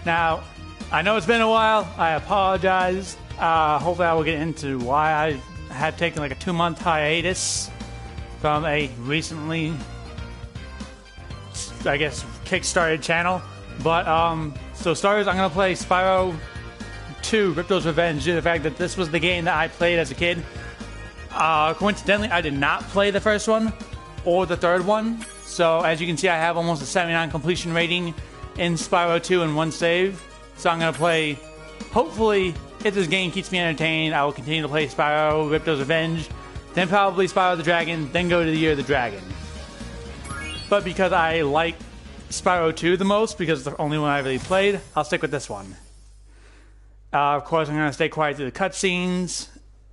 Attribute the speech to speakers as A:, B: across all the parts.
A: Now, I know it's been a while. I apologize. Hopefully I will get into why I had taken like a 2-month hiatus from a recently, I guess, kickstarted channel. But, so starters, I'm going to play Spyro 2, Ripto's Revenge, due to the fact that this was the game that I played as a kid. Coincidentally, I did not play the first one or the third one. So, as you can see, I have almost a 79 completion rating in Spyro 2 in one save. So I'm going to play, hopefully, if this game keeps me entertained, I will continue to play Spyro Ripto's Revenge, then probably Spyro the Dragon, then go to the Year of the Dragon. But because I like Spyro 2 the most, because it's the only one I really played, I'll stick with this one. Of course, I'm going to stay quiet through the cutscenes,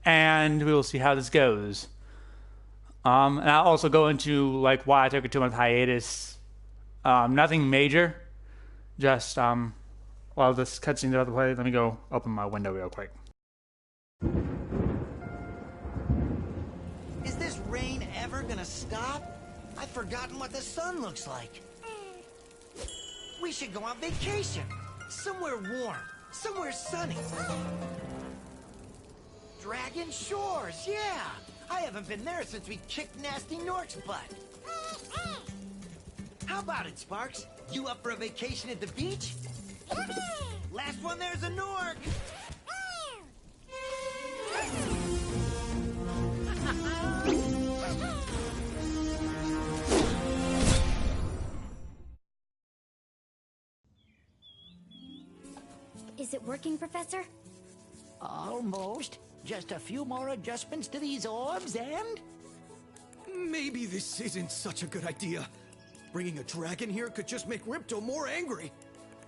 A: and we will see how this goes. And I'll also go into like why I took a 2-month hiatus. Nothing major, just while this cutscene's about to play, let me go open my window real quick.
B: Is this rain ever gonna stop? I've forgotten what the sun looks like. We should go on vacation. Somewhere warm. Somewhere sunny. Dragon Shores, yeah! I haven't been there since we kicked Nasty Nork's butt. How about it, Sparks? You up for a vacation at the beach? Last one there's a Nork!
C: Is it working, Professor?
D: Almost. Just a few more adjustments to these orbs and...
E: Maybe this isn't such a good idea. Bringing a dragon here could just make Ripto more angry.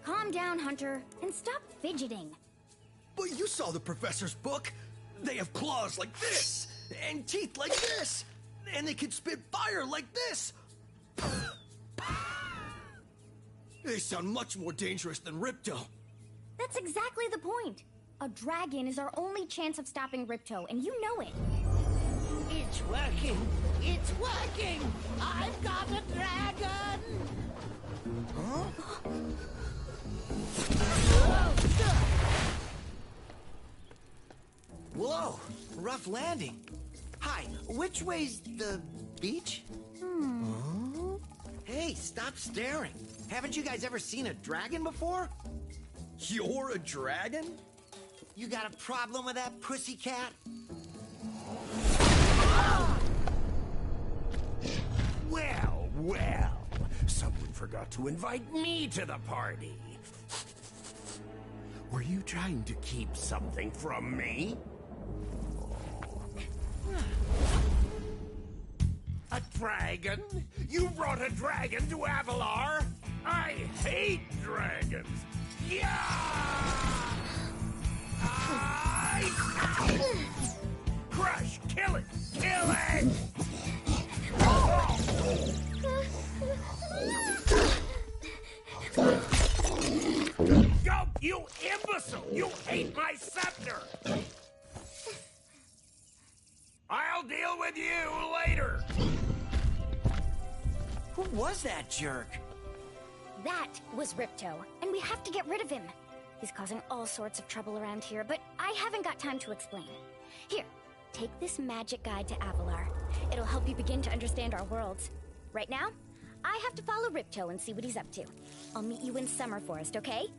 C: Calm down, Hunter, and stop fidgeting.
E: But you saw the professor's book. They have claws like this, and teeth like this, and they can spit fire like this. They sound much more dangerous than Ripto.
C: That's exactly the point. A dragon is our only chance of stopping Ripto, and you know it.
D: It's working! It's working! I've got a dragon!
E: Huh?
B: Whoa, rough landing. Hi, which way's the beach? Hey, stop staring. Haven't you guys ever seen a dragon before?
E: You're a dragon?
B: You got a problem with that, pussycat?
F: Well, well, someone forgot to invite me to the party. Were you trying to keep something from me? A dragon? You brought a dragon to Avalar? I hate dragons. Yeah! Crush! Kill it! Kill it! Go, you imbecile! You hate my scepter! I'll deal with you later!
B: Who was that jerk?
C: That was Ripto, and we have to get rid of him. He's causing all sorts of trouble around here, but I haven't got time to explain. Here, take this magic guide to Avalar. It'll help you begin to understand our worlds. Right now, I have to follow Ripto and see what he's up to. I'll meet you in Summer Forest, okay?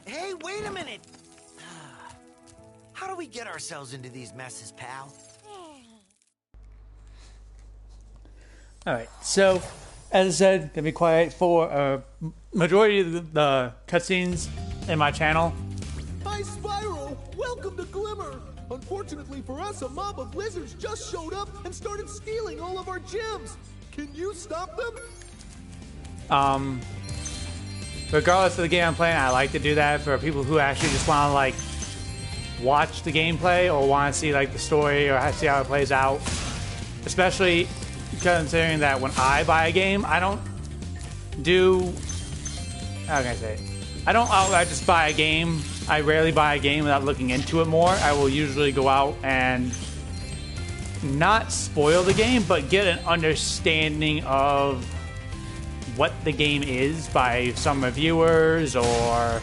B: Hey, wait a minute! How do we get ourselves into these messes, pal?
A: Alright, so, as I said, gonna be quiet for a majority of the cutscenes in my channel.
E: Hi, Spyro! Welcome to Glimmer! Unfortunately for us, a mob of lizards just showed up and started stealing all of our gems. Can you stop them?
A: Regardless of the game I'm playing, I like to do that for people who actually just want to, like, watch the gameplay or want to see, like, the story or see how it plays out. Especially considering that when I buy a game, I don't do... How can I say it? I don't outright just buy a game. I rarely buy a game without looking into it more. I will usually go out and not spoil the game, but get an understanding of what the game is by some reviewers or,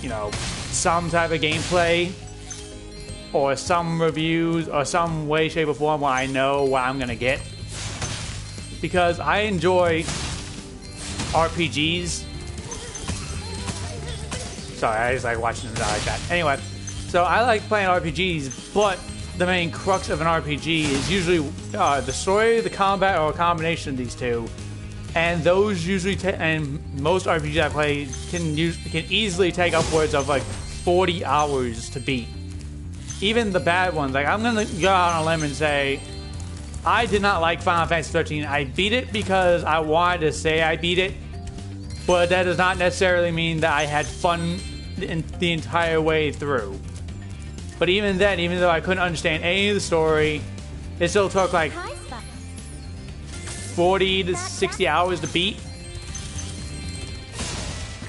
A: you know, some type of gameplay or some reviews or some way, shape, or form where I know what I'm gonna get. Because I enjoy RPGs. Sorry, I just like watching them die like that. Anyway, so I like playing RPGs, but the main crux of an RPG is usually the story, the combat, or a combination of these two. And those usually, and most RPGs I play can easily take upwards of like 40 hours to beat. Even the bad ones, like I'm gonna go out on a limb and say, I did not like Final Fantasy 13. I beat it because I wanted to say I beat it, but that does not necessarily mean that I had fun the entire way through. But even then, even though I couldn't understand any of the story, it still took like 40 to 60 hours to beat.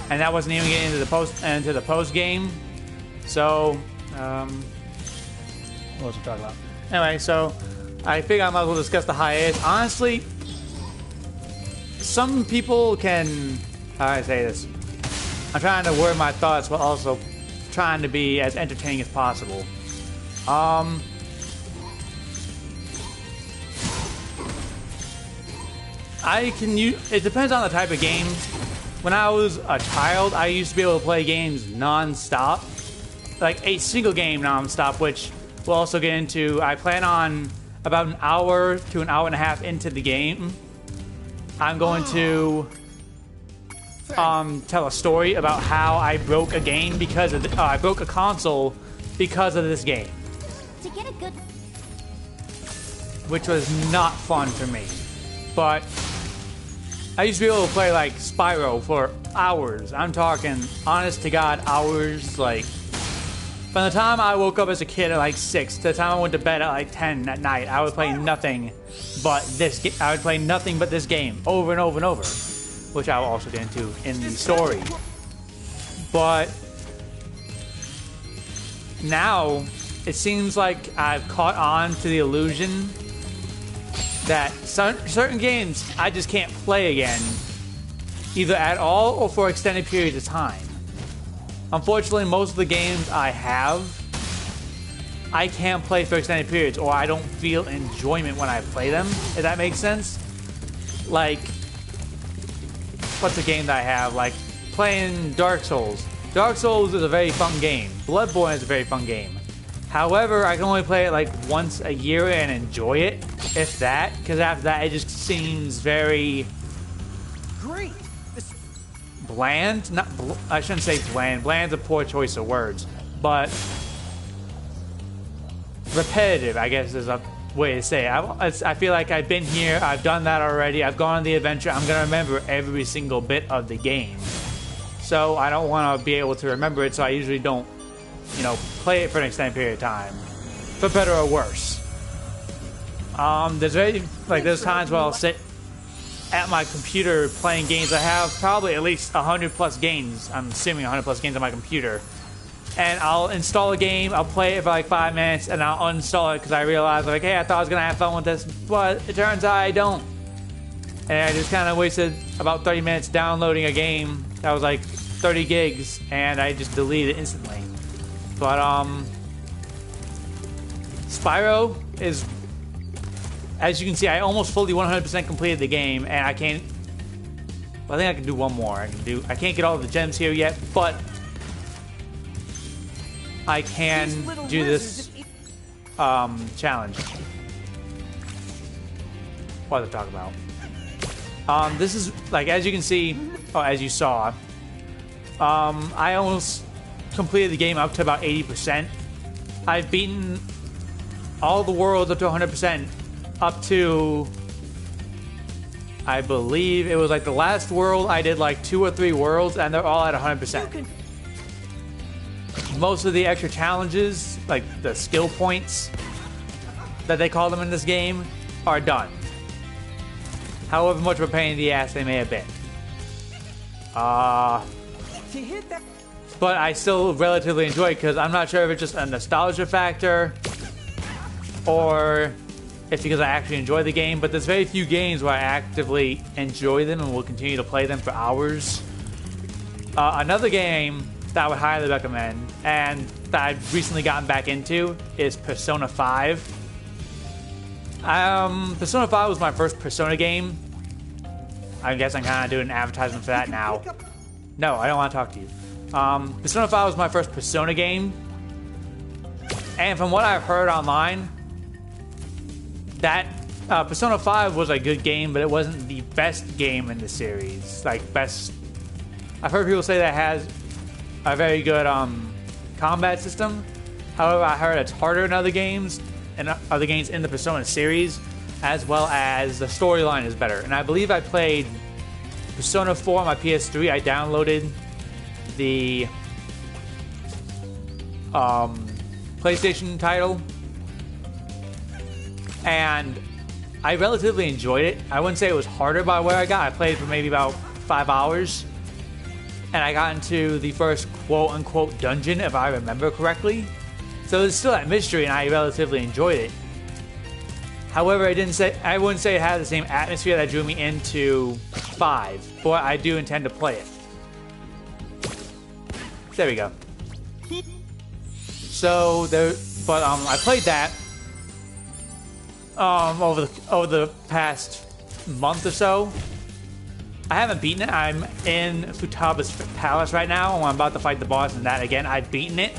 A: And that wasn't even getting into the post game. So, what was I talking about? Anyway, so I figure I might as well discuss the hiatus. Honestly, some people can, how do I say this? I'm trying to word my thoughts while also trying to be as entertaining as possible. It depends on the type of game. When I was a child, I used to be able to play games non-stop. Like a single game non-stop, which we'll also get into. I plan on about an hour to an hour and a half into the game, I'm going to tell a story about how I broke a game because of I broke a console because of this game,
C: To get a good
A: which was not fun for me. But I used to be able to play like Spyro for hours. I'm talking honest to God hours. Like from the time I woke up as a kid at like 6 to the time I went to bed at like 10 at night, I would play nothing but this. I would play nothing but this game over and over and over, which I will also get into in the story. But now it seems like I've caught on to the illusion that certain games I just can't play again, either at all or for extended periods of time. Unfortunately, most of the games I have, I can't play for extended periods, or I don't feel enjoyment when I play them, if that makes sense. Like, what's a game that I have? Like, playing Dark Souls. Dark Souls is a very fun game. Bloodborne is a very fun game. However, I can only play it like once a year and enjoy it, if that, because after that it just seems very
B: Great.
A: bland. I shouldn't say bland. Bland's a poor choice of words, but repetitive, I guess, is a way to say it. I feel like I've been here, I've done that already, I've gone on the adventure, I'm gonna remember every single bit of the game. So I don't want to be able to remember it, so I usually don't, you know, play it for an extended period of time, for better or worse. There's times where I'll sit at my computer playing games. I have probably at least 100 plus games. I'm assuming 100 plus games on my computer. And I'll install a game, I'll play it for like 5 minutes, and I'll uninstall it because I realize, like, hey, I thought I was going to have fun with this, but it turns out I don't. And I just kind of wasted about 30 minutes downloading a game that was like 30 gigs, and I just deleted it instantly. But, Spyro is, as you can see, I almost fully 100% completed the game, and I can't, I think I can do one more. I can't get all the gems here yet, but I can do this, challenge. What was I talking about? This is, like, as you can see, or as you saw, I almost completed the game up to about 80%. I've beaten all the worlds up to 100%, up to, I believe it was like the last world I did like 2 or 3 worlds, and they're all at 100%. Most of the extra challenges, like the skill points that they call them in this game, are done. However much of a pain in the ass they may have been. But I still relatively enjoy it because I'm not sure if it's just a nostalgia factor or it's because I actually enjoy the game, but there's very few games where I actively enjoy them and will continue to play them for hours. Another game that I would highly recommend, and that I've recently gotten back into, is Persona 5. Persona 5 was my first Persona game. I guess I'm kind of doing an advertisement for that now. No, I don't want to talk to you. Persona 5 was my first Persona game. And from what I've heard online, that Persona 5 was a good game, but it wasn't the best game in the series. Like, best... I've heard people say that it has a very good combat system. However, I heard it's harder in other games and other games in the Persona series, as well as the storyline is better. And I believe I played Persona 4 on my PS3. I downloaded the PlayStation title, and I relatively enjoyed it. I wouldn't say it was harder by where I got. I played for maybe about 5 hours, and I got into the first quote-unquote dungeon, if I remember correctly. So it's still that mystery, and I relatively enjoyed it. However, I wouldn't say it had the same atmosphere that drew me into 5, but I do intend to play it. There we go. So I played that over the past month or so. I haven't beaten it. I'm in Futaba's Palace right now, and I'm about to fight the boss in that again. I've beaten it.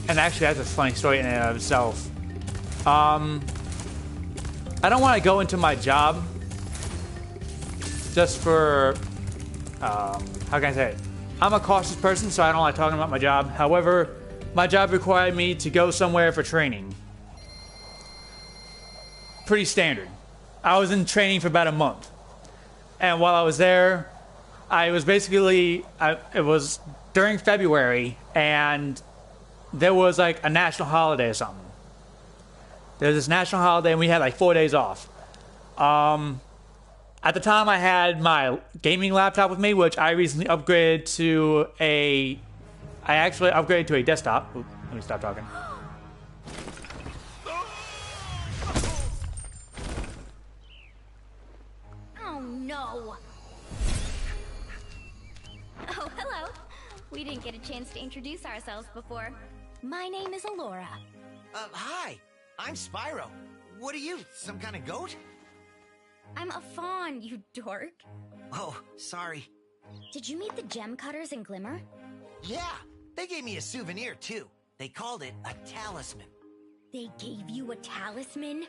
A: And actually, that's a funny story in and of itself. I don't want to go into my job just for, how can I say it? I'm a cautious person, so I don't like talking about my job. However, my job required me to go somewhere for training. Pretty standard. I was in training for about a month. And while I was there, I was basically, it was during February, and there was like a national holiday or something. There was this national holiday, and we had like 4 days off. At the time, I had my gaming laptop with me, which I recently upgraded to I actually upgraded to a desktop. Ooh, let me stop talking.
C: Oh, no. Oh, hello. We didn't get a chance to introduce ourselves before. My name is Alora.
B: Hi. I'm Spyro. What are you, some kind of goat?
C: I'm a fawn, you dork.
B: Oh, sorry.
C: Did you meet the gem cutters in Glimmer?
B: Yeah, they gave me a souvenir, too. They called it a talisman.
C: They gave you a talisman?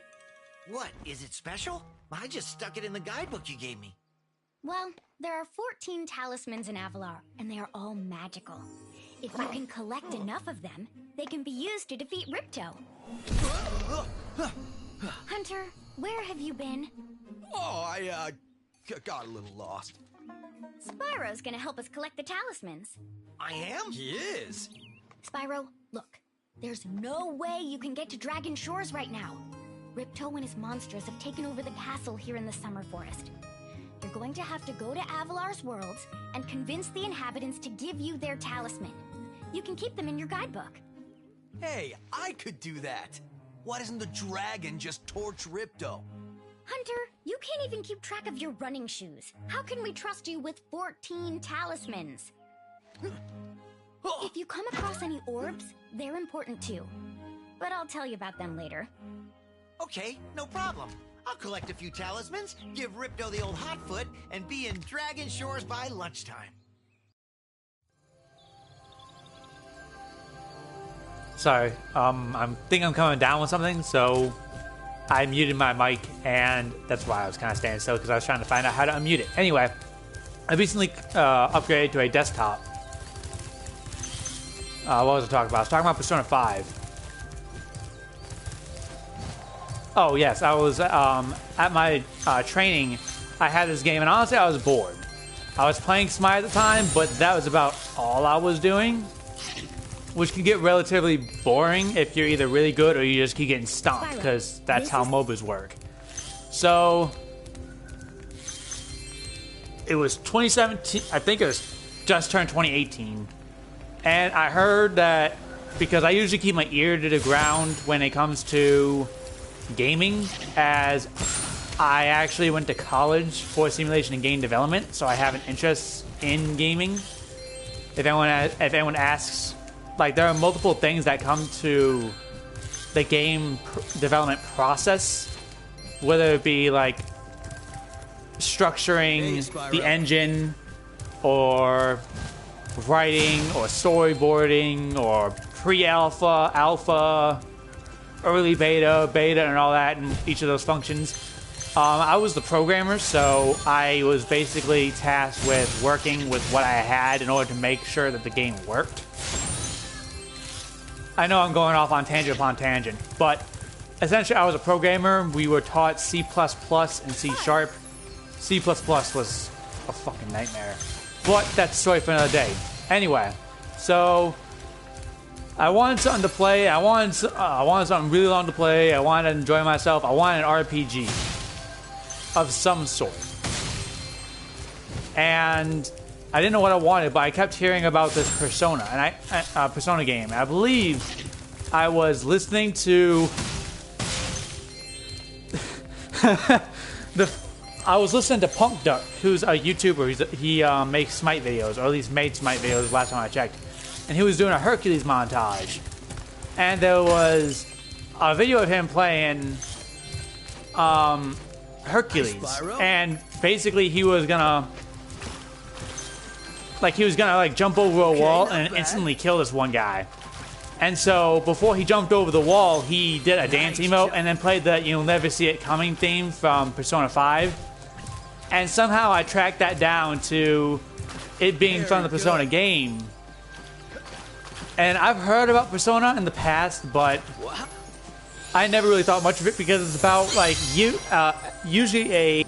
B: What, is it special? I just stuck it in the guidebook you gave me.
C: Well, there are 14 talismans in Avalar, and they are all magical. If you can collect enough of them, they can be used to defeat Ripto. Hunter, where have you been?
E: Oh, I got a little lost.
C: Spyro's gonna help us collect the talismans.
B: I am?
E: He is.
C: Spyro, look. There's no way you can get to Dragon Shores right now. Ripto and his monsters have taken over the castle here in the Summer Forest. You're going to have to go to Avalar's worlds and convince the inhabitants to give you their talisman. You can keep them in your guidebook.
G: Hey, I could do that. Why doesn't the dragon just torch Ripto?
C: Hunter, you can't even keep track of your running shoes. How can we trust you with 14 talismans? If you come across any orbs, they're important too. But I'll tell you about them later.
B: Okay, no problem. I'll collect a few talismans, give Ripto the old hot foot, and be in Dragon Shores by lunchtime.
A: Sorry, I think I'm coming down with something, so I muted my mic, and that's why I was kind of standing still, because I was trying to find out how to unmute it. Anyway, I recently upgraded to a desktop. What was I talking about? I was talking about Persona 5. Oh, yes, I was at my training. I had this game, and honestly, I was bored. I was playing Smite at the time, but that was about all I was doing, which can get relatively boring if you're either really good or you just keep getting stomped, because that's how MOBAs work. So, it was 2017, I think it was just turned 2018, and I heard that, because I usually keep my ear to the ground when it comes to gaming, as I actually went to college for simulation and game development, so I have an interest in gaming. If anyone asks, like, there are multiple things that come to the game development process, whether it be like structuring the engine, or writing, or storyboarding, or pre-alpha, alpha, early beta, and all that, and each of those functions. I was the programmer, so I was basically tasked with working with what I had in order to make sure that the game worked. I know I'm going off on tangent upon tangent, but essentially I was a programmer. We were taught C++ and C#. C++ was a fucking nightmare. But that's a story for another day. Anyway, so I wanted something to play. I wanted something really long to play. I wanted to enjoy myself. I wanted an RPG of some sort. And I didn't know what I wanted, but I kept hearing about this Persona, and Persona game. I believe I was listening to I was listening to Punk Duck, who's a YouTuber. He makes Smite videos, or at least made Smite videos last time I checked. And he was doing a Hercules montage. And there was a video of him playing Hercules. And basically he was gonna jump over a wall and instantly kill this one guy. And so before he jumped over the wall, he did a dance emote and then played the "You'll Never See It Coming" theme from Persona 5. And somehow I tracked that down to it being from the Persona game. And I've heard about Persona in the past, but I never really thought much of it because it's about, like, usually a...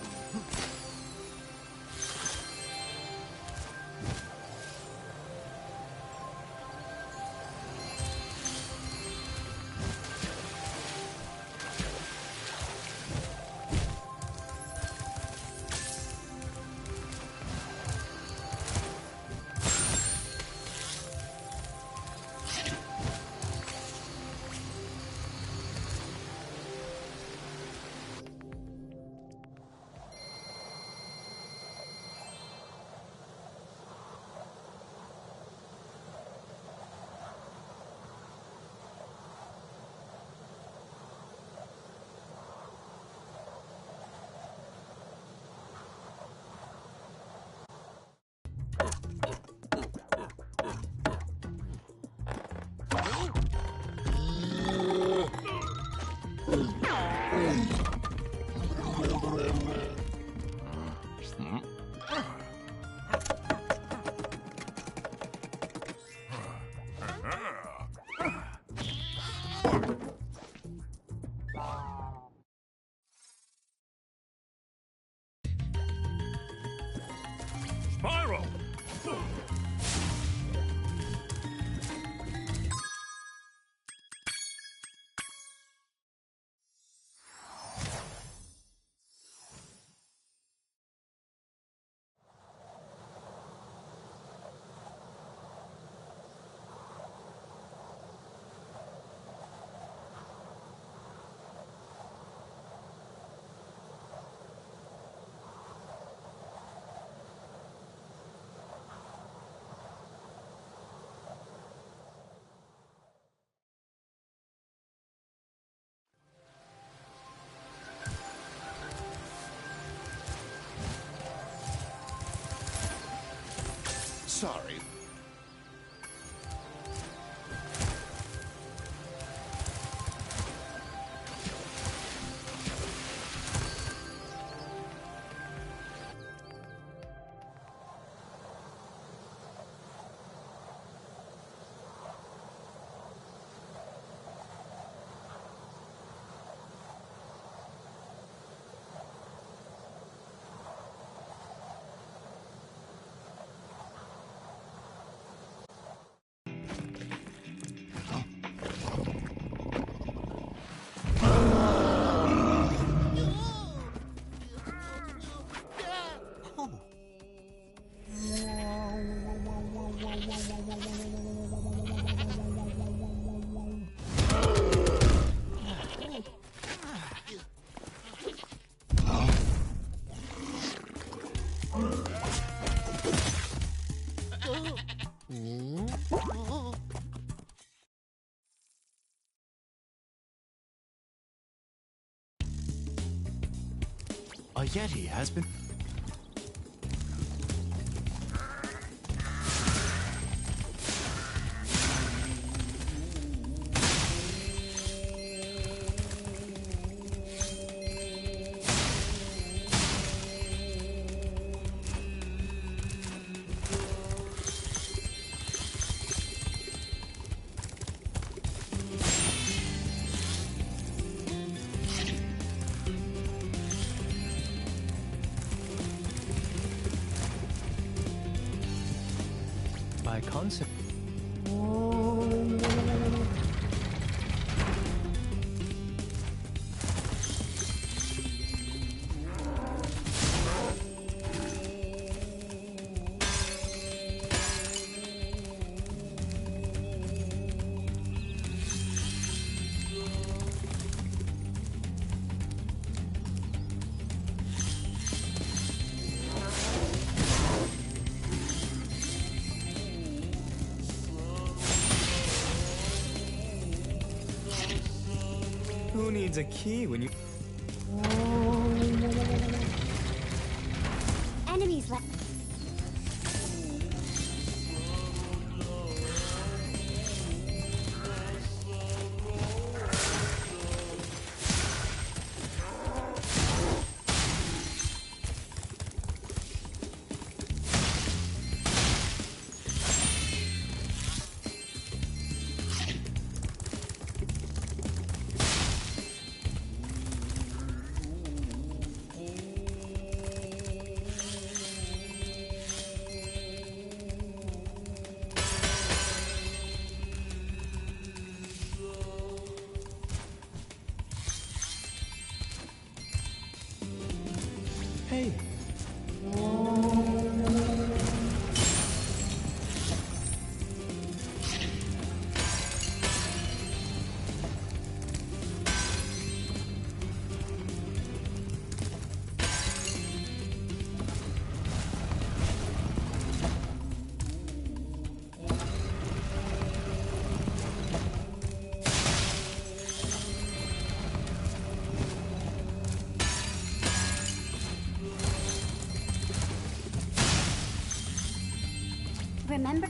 F: Spyro! Sorry.
H: A Yeti has been... by concept. Who needs a key when you...
C: Enemies left.
H: Hey.
C: Remember?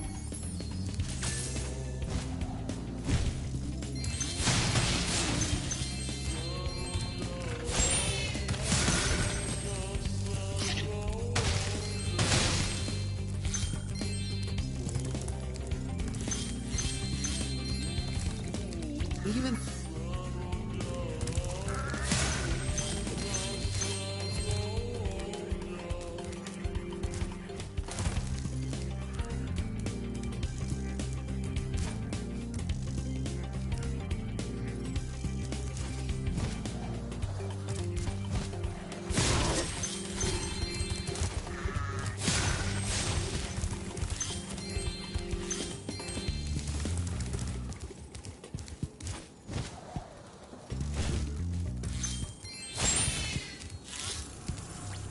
H: Even...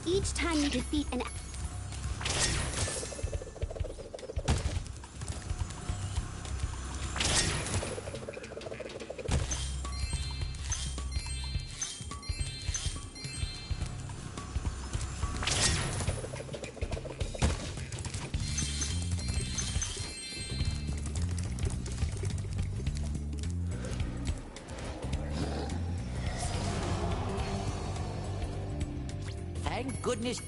C: Each time you defeat an...
D: Thank goodness.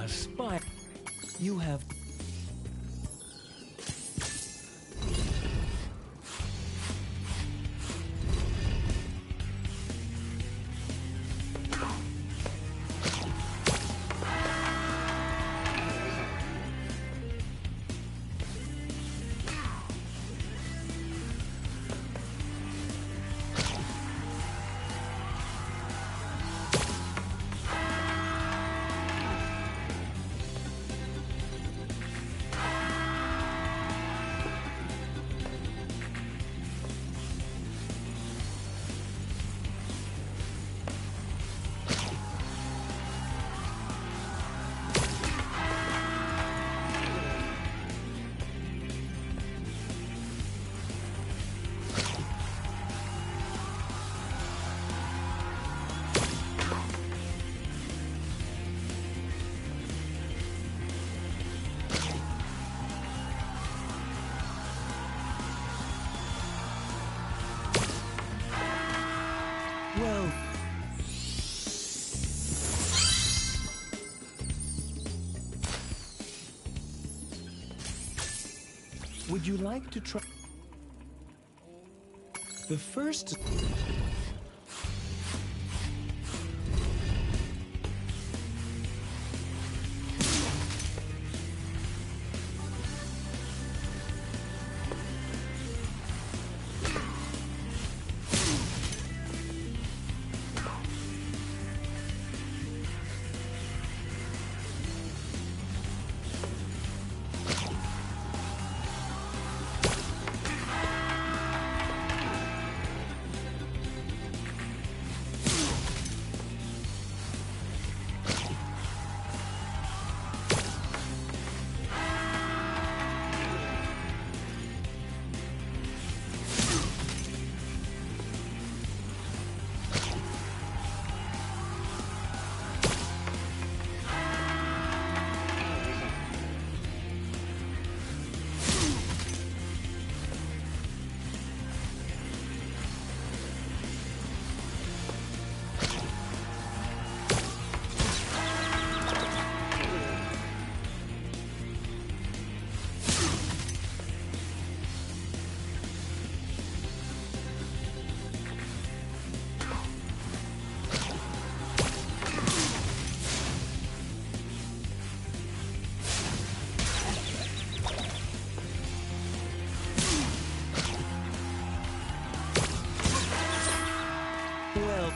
H: Spy. You have. Well. Would you like to try? The first. Well.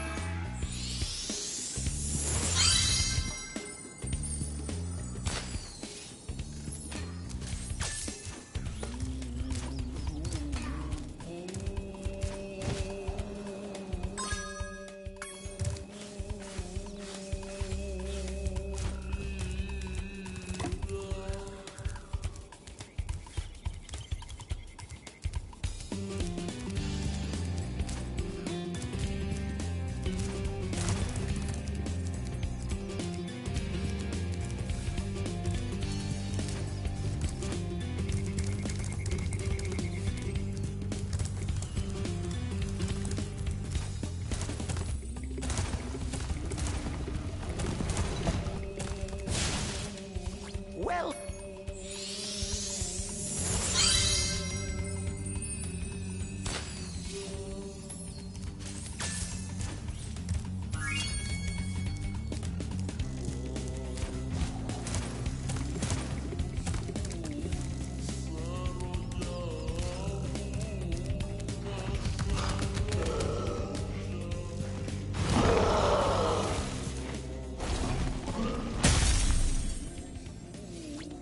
H: Well.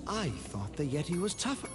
B: I thought the Yeti was tougher.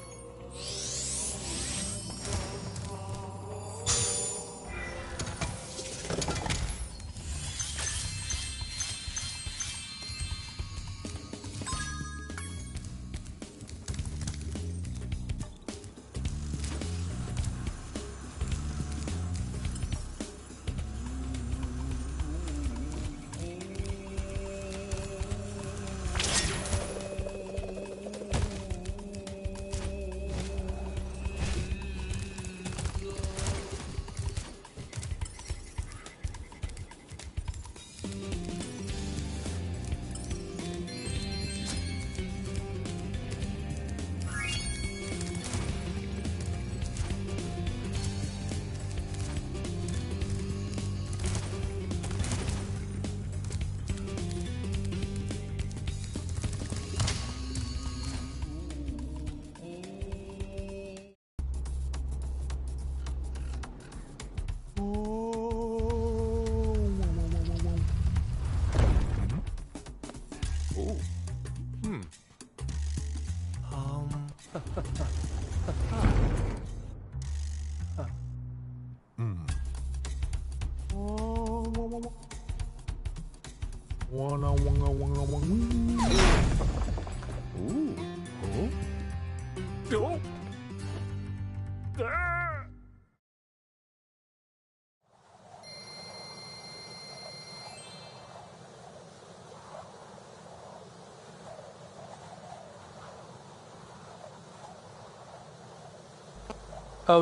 A: Oh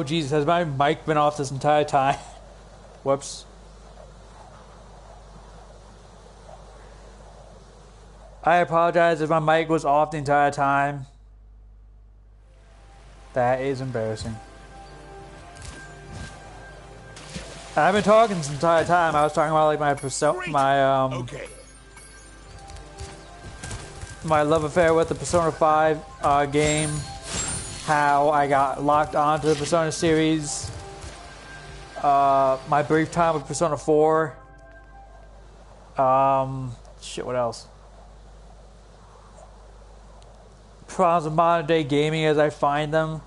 A: Jesus, has my mic been off this entire time? Whoops. I apologize if my mic was off the entire time. That is embarrassing. I've been talking this entire time. I was talking about like my love affair with the Persona 5 game. How I got locked onto the Persona series. My brief time with Persona 4. Shit, what else? Problems of modern day gaming as I find them.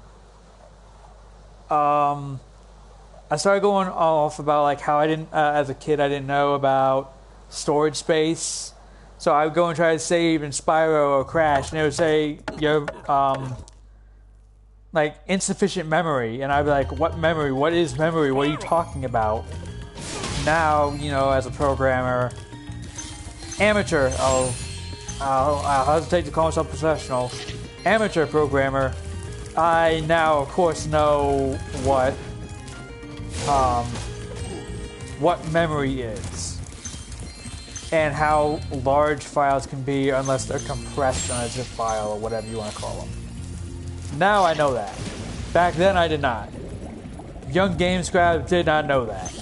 A: I started going off about like how I didn't, as a kid, I didn't know about storage space. So I would go and try to save in Spyro or Crash, and it would say your like insufficient memory, and I'd be like, "What memory? What is memory? What are you talking about?" Now, you know, as a programmer, amateur. I'll hesitate to call myself professional. Amateur programmer. I now, of course, know what memory is and how large files can be unless they're compressed on a zip file or whatever you want to call them. Now I know that. Back then I did not. Young Game Scribe did not know that.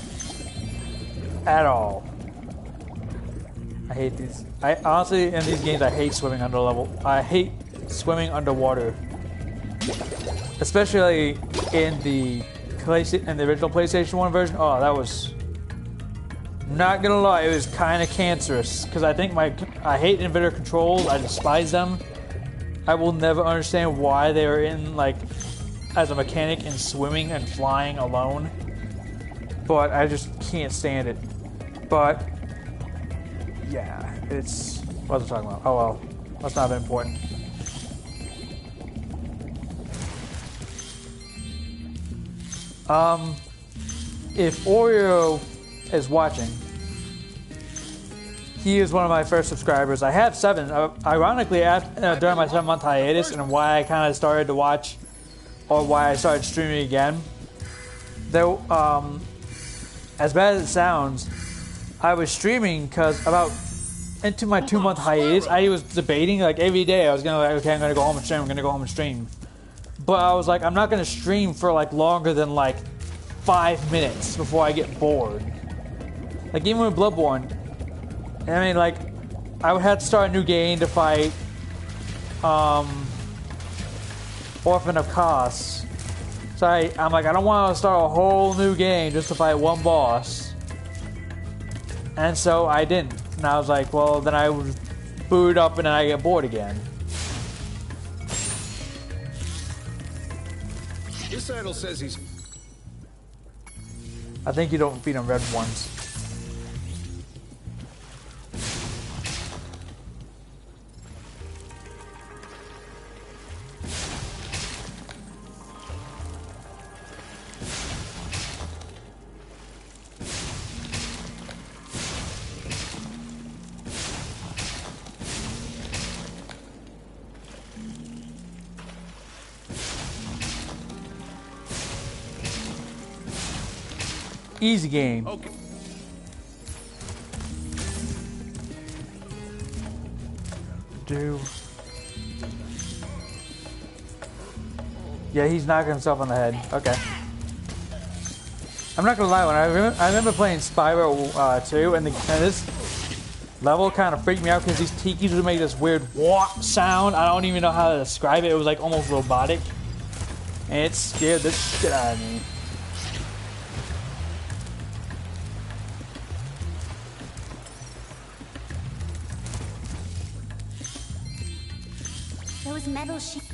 A: At all. I hate these. I honestly, in these games, I hate swimming under level. I hate swimming underwater. Especially in the original PlayStation 1 version. Oh, that was... Not gonna lie, it was kind of cancerous. Because I think I hate inverter controls. I despise them. I will never understand why they are in, like, as a mechanic in swimming and flying alone. But I just can't stand it. But, yeah, it's... What was I talking about? Oh well, that's not that important. If Oreo is watching, he is one of my first subscribers. I have 7. Ironically, during my 7-month hiatus, and why I kind of started to watch, or why I started streaming again. Though, as bad as it sounds, I was streaming because into my 2-month hiatus, I was debating like every day. I was gonna like, okay, I'm gonna go home and stream. I'm gonna go home and stream. But I was like, I'm not gonna stream for like longer than like 5 minutes before I get bored. Like even with Bloodborne, I mean, like I would have to start a new game to fight Orphan of Kos. So I'm like, I don't want to start a whole new game just to fight one boss. And so I didn't. And I was like, well, then I would boot up and then I get bored again.
F: This idol says he's...
A: I think you don't feed on red ones. Easy game.
F: Okay.
A: Yeah, he's knocking himself on the head. Okay. I'm not gonna lie, when I remember playing Spyro 2, and this level kind of freaked me out because these tikis would make this weird wah sound. I don't even know how to describe it. It was like almost robotic, and it scared the shit out of me.
C: Those metal sheets.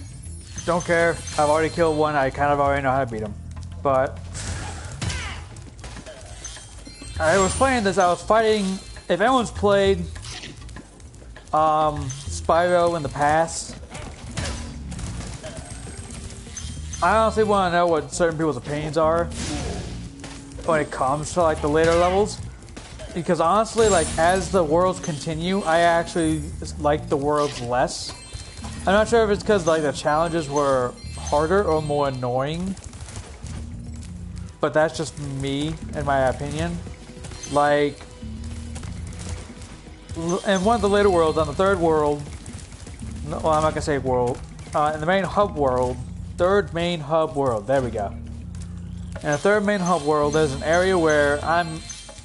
A: Don't care. I've already killed one. I kind of already know how to beat him. But I was playing this. I was fighting. If anyone's played Spyro in the past. I honestly want to know what certain people's opinions are when it comes to like the later levels. Because honestly, like as the worlds continue, I actually like the worlds less. I'm not sure if it's because like the challenges were harder or more annoying, but that's just me in my opinion. Like, in one of the later worlds, on the third world, well, I'm not gonna say world, in the main hub world, third main hub world. There we go. In the third main hub world, there's an area where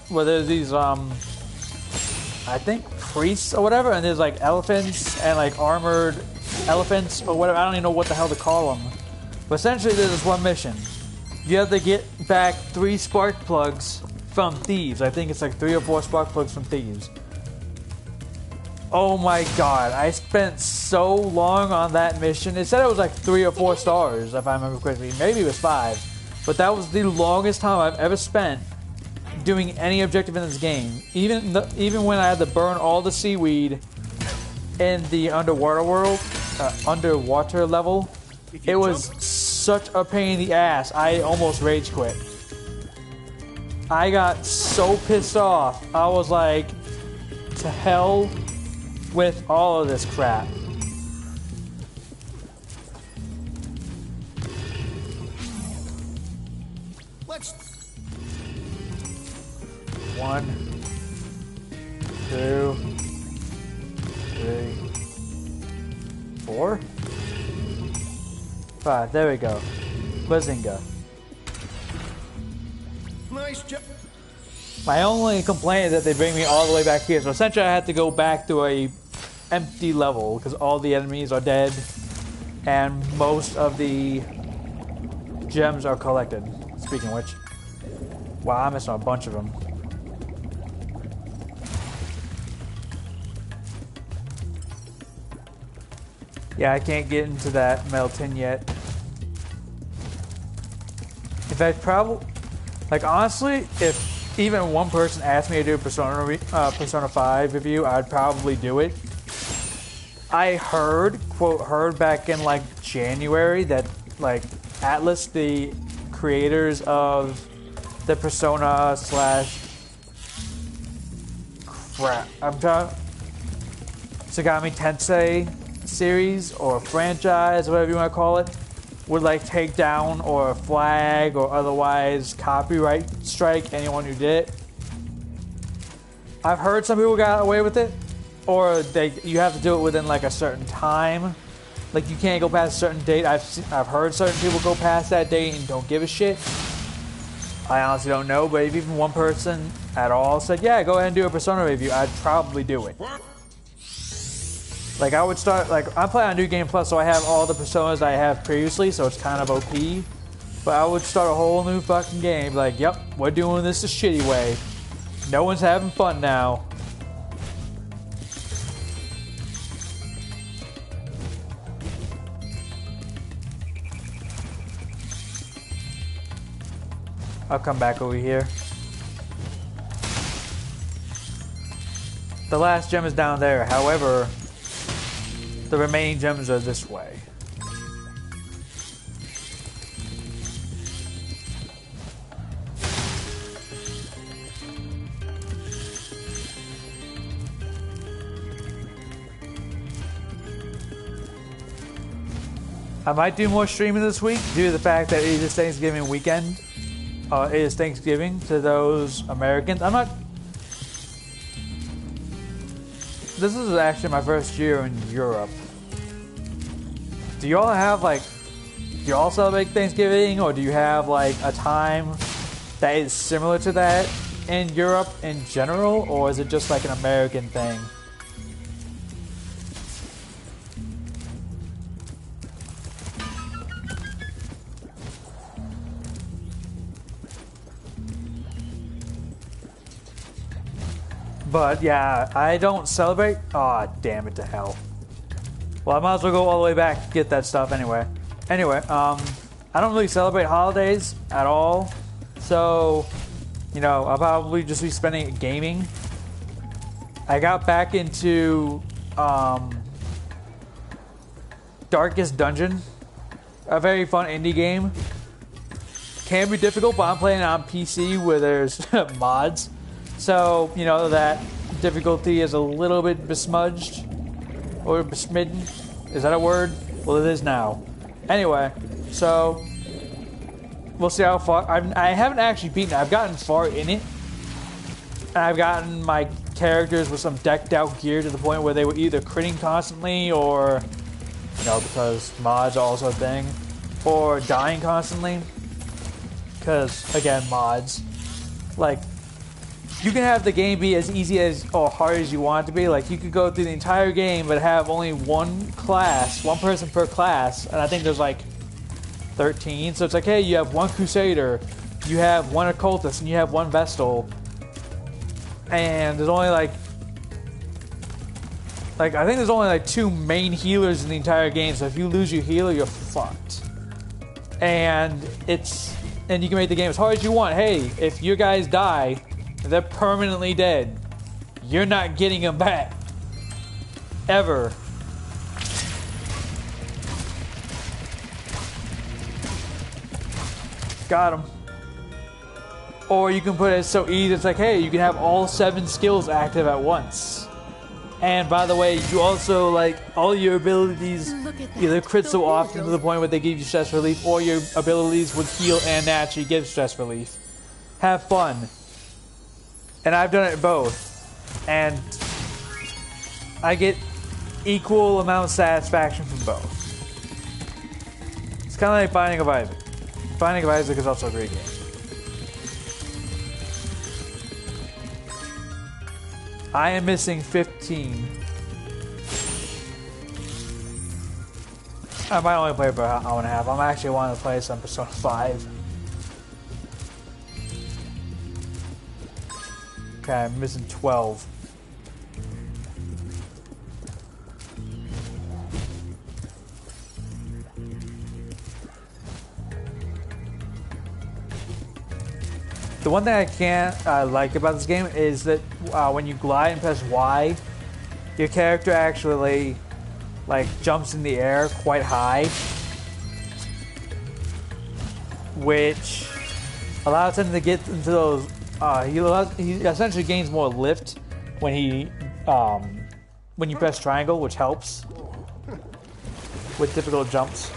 A: there's these I think priests or whatever, and there's like elephants and like armored elephants or whatever. I don't even know what the hell to call them. But essentially, there's this one mission. You have to get back 3 spark plugs from thieves. I think it's like 3 or 4 spark plugs from thieves. Oh my god, I spent so long on that mission. It said it was like 3 or 4 stars, if I remember correctly. Maybe it was 5. But that was the longest time I've ever spent doing any objective in this game. Even when I had to burn all the seaweed in the underwater world, underwater level, it was such a pain in the ass. I almost rage quit. I got so pissed off. I was like, to hell with all of this crap.
E: Let's
A: 1, 2, 3, 4, 5. There we go. Bazinga.
E: nice job.
A: My only complaint is that they bring me all the way back here. So essentially I had to go back to a empty level because all the enemies are dead and most of the gems are collected. Speaking of which, wow, I'm missing a bunch of them. Yeah, I can't get into that metal tin yet. In fact, probably, like honestly, if even one person asked me to do a Persona 5 review, I'd probably do it. I heard, quote, heard back in like January that like Atlas, the creators of the Persona / crap, I'm trying, Sagami Tensei series or franchise, whatever you want to call it, would like take down or flag or otherwise copyright strike anyone who did it. I've heard some people got away with it, or you have to do it within like a certain time. Like you can't go past a certain date. I've heard certain people go past that date and don't give a shit. I honestly don't know, but if even one person at all said, yeah, go ahead and do a Persona review, I'd probably do it. Like I would start, like I'm playing on New Game Plus, so I have all the Personas I have previously, so it's kind of OP. But I would start a whole new fucking game, like, yep, we're doing this the shitty way. No one's having fun now. I'll come back over here. The last gem is down there, however, the remaining gems are this way. I might do more streaming this week due to the fact that it is Thanksgiving weekend. It is Thanksgiving to those Americans. I'm not... This is actually my first year in Europe. Do y'all have like... Do y'all celebrate Thanksgiving, or do you have like a time that is similar to that in Europe in general, or is it just like an American thing? But yeah, I don't celebrate. Aw, oh, damn it to hell. Well, I might as well go all the way back to get that stuff anyway. Anyway, I don't really celebrate holidays at all. So, you know, I'll probably just be spending it gaming. I got back into
I: Darkest Dungeon. A very fun indie game. Can be difficult, but I'm playing it on PC where there's mods. So, you know, that difficulty is a little bit besmudged. Or besmidden. Is that a word? Well, it is now. Anyway, so we'll see how far. I haven't actually beaten it. I've gotten far in it. And I've gotten my characters with some decked out gear to the point where they were either critting constantly or, you know, because mods are also a thing, or dying constantly. Because, again, mods. Like, you can have the game be as easy as or hard as you want it to be. Like, you could go through the entire game but have only one class, one person per class, and I think there's like 13. So it's like, hey, you have one Crusader, you have one Occultist, and you have one Vestal. And there's only like I think there's only like 2 main healers in the entire game, so if you lose your healer, you're fucked. And you can make the game as hard as you want. Hey, if your guys die, they're permanently dead. You're not getting them back. Ever. Got him. Or you can put it so easy, it's like, hey, you can have all 7 skills active at once. And by the way, you also, like, all your abilities either crit so often to the point where they give you stress relief, or your abilities would heal and naturally give stress relief. Have fun. And I've done it both. And I get equal amount of satisfaction from both. It's kind of like Binding of Isaac. Binding of Isaac is also a great game. I am missing 15. I might only play for an hour and a half. I'm actually wanting to play some Persona 5. Okay, I'm missing 12. The one thing I can't like about this game is that when you glide and press Y, your character actually like jumps in the air quite high, which allows him to get into those. He essentially gains more lift when you press triangle, which helps with difficult jumps.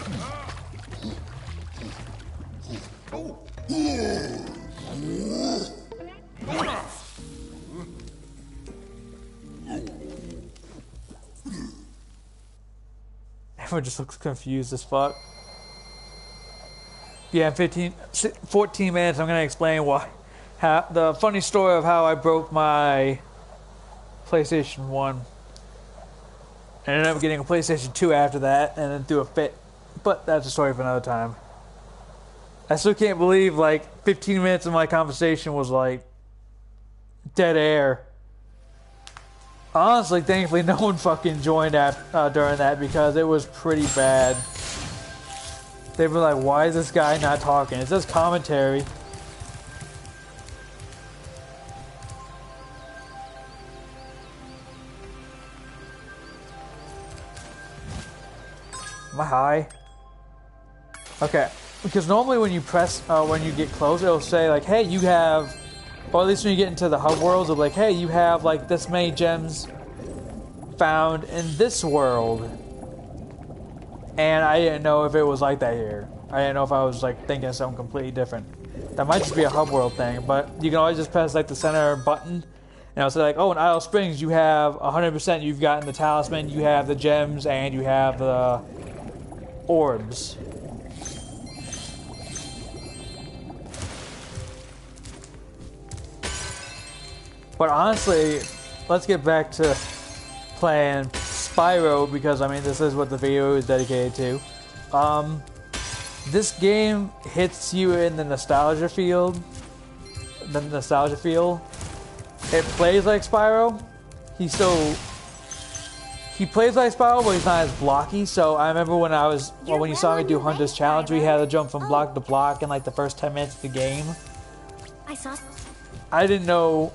I: Everyone just looks confused as fuck. Yeah, 14 minutes, I'm gonna explain the funny story of how I broke my PlayStation 1. I ended up getting a PlayStation 2 after that, and then threw a fit. But that's a story for another time. I still can't believe, like, 15 minutes of my conversation was, like, dead air. Honestly, thankfully, no one fucking joined during that because it was pretty bad. They were like, why is this guy not talking? It says commentary. Am I high? Okay. Because normally when you press, when you get close, it'll say like, hey, you have, or at least when you get into the hub worlds, it'll be like, hey, you have like this many gems found in this world. And I didn't know if it was like that here. I didn't know if I was like thinking of something completely different. That might just be a hub world thing, but you can always just press like the center button, and it'll say like, oh, in Idle Springs you have 100%, you've gotten the talisman, you have the gems, and you have the orbs. But honestly, let's get back to playing Spyro, because I mean this is what the video is dedicated to. This game hits you in the nostalgia field. The nostalgia feel. It plays like Spyro. He plays like Spyro, but he's not as blocky. So I remember when when you saw me do Hunter's Challenge, we had to jump from block to block in like the first 10 minutes of the game. I didn't know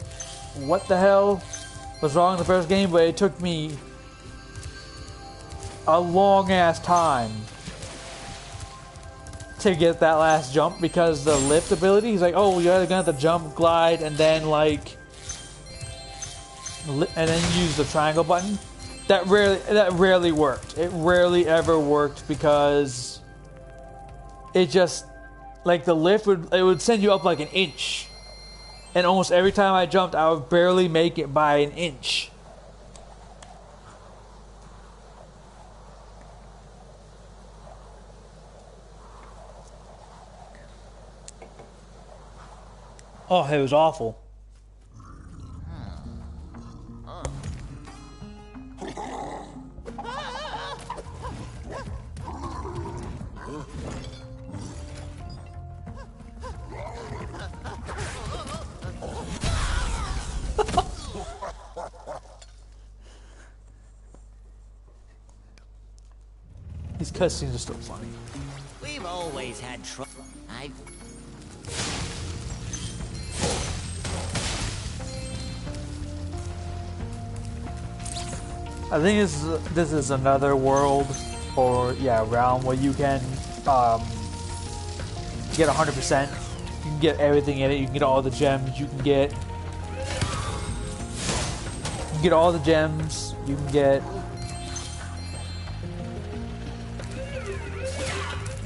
I: what the hell was wrong in the first game, but it took me a long ass time to get that last jump because the lift ability, he's like, oh, you're gonna have to jump, glide, and then like, and then use the triangle button. That rarely worked. It rarely ever worked because it just, like the lift would send you up like an inch. And almost every time I jumped, I would barely make it by an inch. Oh, it was awful. These cutscenes are still funny.
D: We've always had trouble.
I: I think this is another world, or yeah, realm where you can get 100%. You can get everything in it. You can get all the gems. You can get all the gems. You can get.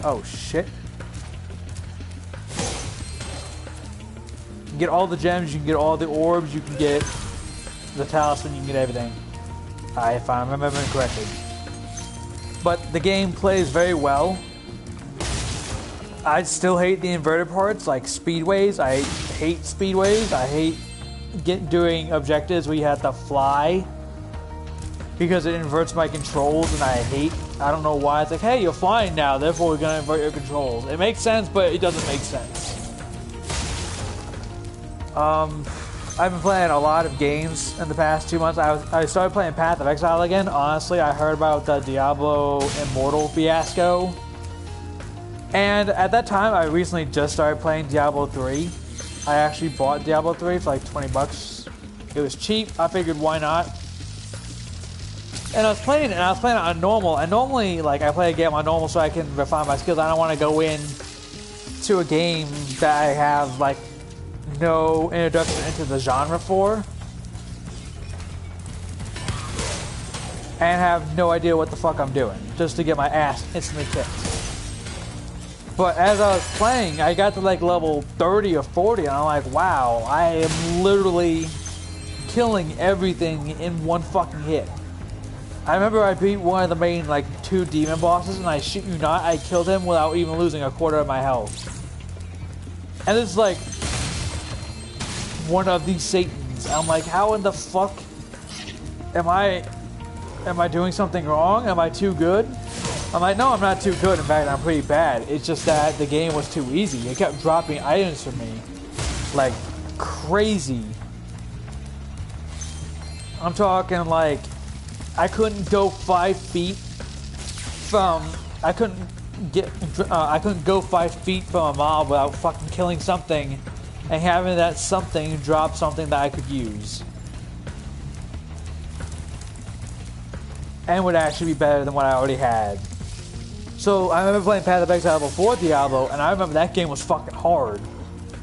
I: Oh shit! You can get all the gems. You can get all the orbs. You can get the talisman. You can get everything. If I'm remembering correctly. But the game plays very well. I still hate the inverted parts, like speedways. I hate speedways. I hate doing objectives where you have to fly because it inverts my controls, and I don't know why. It's like, hey, you're flying now, therefore we're gonna invert your controls. It makes sense, but it doesn't make sense. I've been playing a lot of games in the past 2 months. I started playing Path of Exile again. Honestly, I heard about the Diablo Immortal fiasco. And at that time, I recently just started playing Diablo 3. I actually bought Diablo 3 for like 20 bucks. It was cheap. I figured, why not? And I was playing it on normal. And normally, like, I play a game on normal so I can refine my skills. I don't want to go in to a game that I have, like, no introduction into the genre for, and have no idea what the fuck I'm doing, just to get my ass instantly kicked. But as I was playing, I got to like level 30 or 40, and I'm like, wow, I am literally killing everything in one fucking hit. I remember I beat one of the main like 2 demon bosses, and I shit you not, I killed him without even losing a quarter of my health. And it's like one of these Satans. I'm like, how in the fuck am I doing something wrong? Am I too good? I'm like, no, I'm not too good. In fact, I'm pretty bad. It's just that the game was too easy. It kept dropping items for me like crazy. I'm talking like I couldn't go 5 feet from I couldn't go 5 feet from a mob without fucking killing something and having that something drop something that I could use. And would actually be better than what I already had. So I remember playing Path of Exile before Diablo, and I remember that game was fucking hard.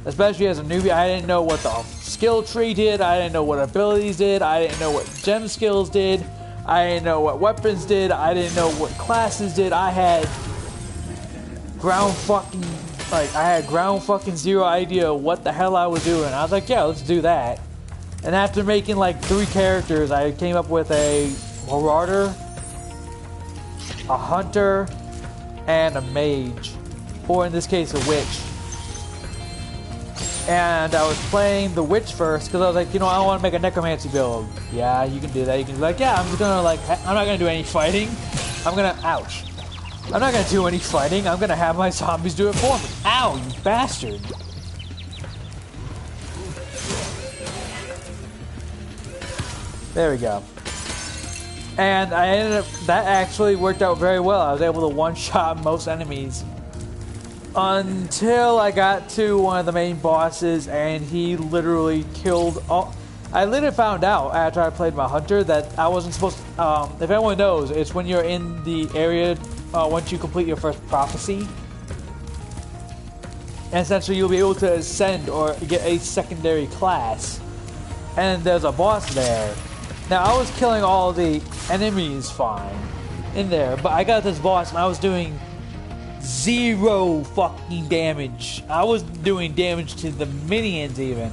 I: Especially as a newbie, I didn't know what the skill tree did, I didn't know what abilities did, I didn't know what gem skills did, I didn't know what weapons did, I didn't know what classes did. I had ground fucking zero idea what the hell I was doing. I was like, yeah, let's do that. And after making like 3 characters, I came up with a Marauder, a Hunter, and a Mage. Or in this case, a Witch. And I was playing the Witch first, because I was like, you know, I want to make a Necromancy build. Yeah, you can do that. You can be like, yeah, I'm just gonna like, I'm not gonna do any fighting. I'm not gonna do any fighting. I'm gonna have my zombies do it for me. Ow, you bastard. There we go. And I ended up, that actually worked out very well. I was able to one-shot most enemies. Until I got to one of the main bosses and he literally killed all, I later found out after I played my hunter that I wasn't supposed to, if anyone knows, it's when you're in the area, once you complete your first prophecy. And essentially you'll be able to ascend or get a secondary class. And there's a boss there. Now I was killing all the enemies fine in there, but I got this boss and I was doing 0 fucking damage. I was doing damage to the minions even.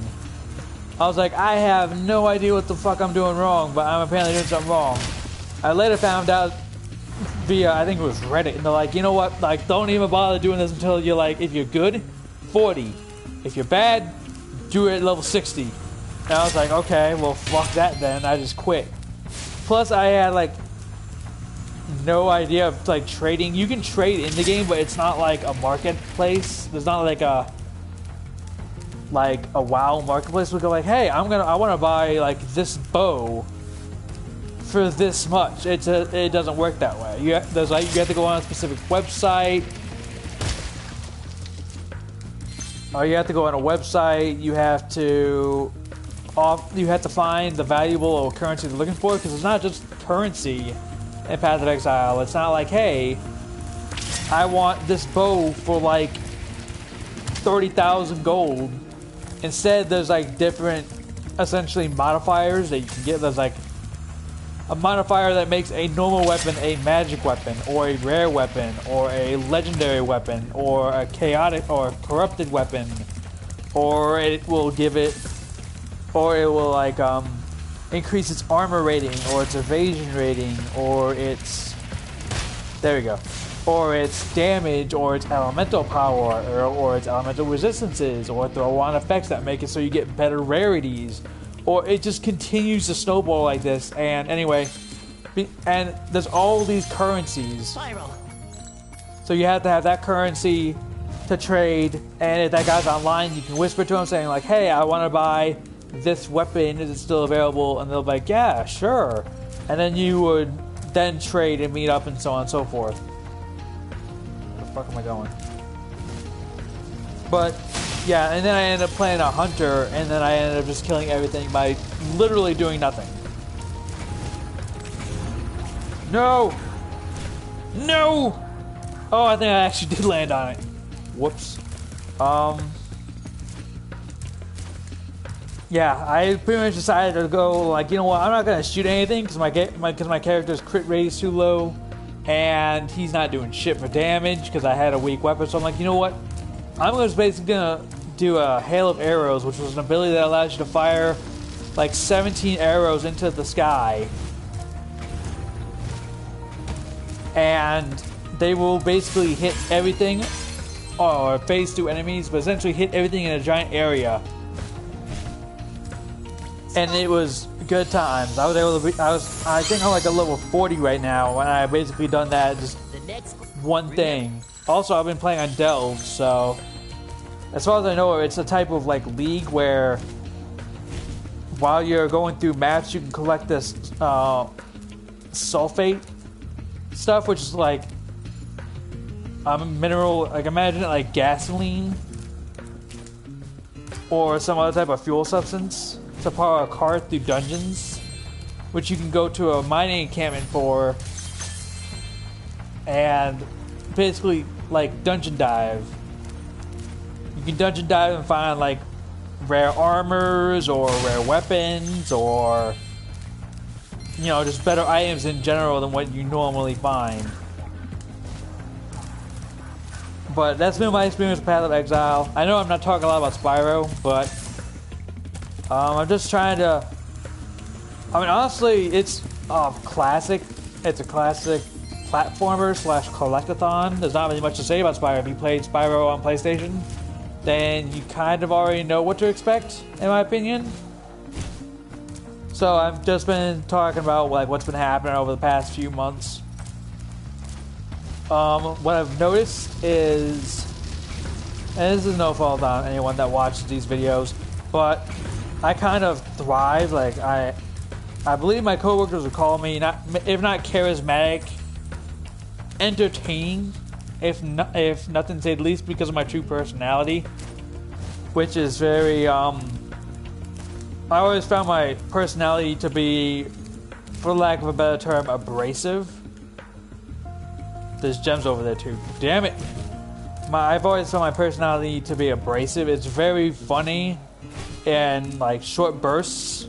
I: I was like, I have no idea what the fuck I'm doing wrong, but I'm apparently doing something wrong. I later found out via, I think it was Reddit, and they're like, you know what, like, don't even bother doing this until you're like, if you're good, 40. If you're bad, do it at level 60. And I was like, okay, well, fuck that then. I just quit. Plus, I had, like, no idea of, like, trading. You can trade in the game, but it's not like a marketplace. There's not like a WoW marketplace would go like, hey, I want to buy like this bow for this much. It doesn't work that way. You have to go on a specific website, or you have to go on a website. You have to find the valuable or currency they're looking for, because it's not just currency in Path of Exile. It's not like, hey, I want this bow for like 30,000 gold. Instead, there's like different, essentially, modifiers that you can get. There's like a modifier that makes a normal weapon a magic weapon, or a rare weapon, or a legendary weapon, or a chaotic or corrupted weapon, or it will give it, or it will like increase its armor rating, or its evasion rating, or its, there we go, or its damage, or its elemental power, or its elemental resistances, or throw on effects that make it so you get better rarities, or it just continues to snowball like this. And anyway, and there's all these currencies.
D: Spyro.
I: So you have to have that currency to trade, and if that guy's online, you can whisper to him saying like, hey, I want to buy this weapon, is it still available? And they'll be like, yeah, sure. And then you would then trade and meet up and so on and so forth. Where the fuck am I going? But yeah, and then I ended up playing a hunter, and then I ended up just killing everything by literally doing nothing. No! No! Oh, I think I actually did land on it. Whoops. Yeah, I pretty much decided to go like, you know what, I'm not gonna shoot anything because my character's crit rate is too low, and he's not doing shit for damage because I had a weak weapon. So I'm like, you know what, I'm just basically gonna do a hail of arrows, which was an ability that allows you to fire like 17 arrows into the sky, and they will basically hit everything, or phase through enemies, but essentially hit everything in a giant area. And it was good times. I was able to I think I'm like a level 40 right now, and I basically done that just one thing. Also, I've been playing on Delve, so as far as I know, it's a type of like league where while you're going through maps, you can collect this sulfate stuff, which is like mineral, like imagine it like gasoline or some other type of fuel substance to power a car through dungeons, which you can go to a mining encampment for and basically like dungeon dive. You can dungeon dive and find like rare armors or rare weapons, or you know, just better items in general than what you normally find. But that's been my experience with Path of Exile. I know I'm not talking a lot about Spyro, but I'm just trying to, I mean, honestly, it's classic. It's a classic platformer / collectathon. There's not really much to say about Spyro. If you played Spyro on PlayStation, then you kind of already know what to expect, in my opinion. So I've just been talking about like what's been happening over the past few months. What I've noticed is, and this is no fault on anyone that watches these videos, but I kind of thrive. Like I believe my coworkers would call me if not charismatic, entertaining, if nothing said, at least because of my true personality, which is very I always found my personality to be, for lack of a better term, abrasive. There's gems over there too. Damn it. I've always found my personality to be abrasive. It's very funny in like short bursts,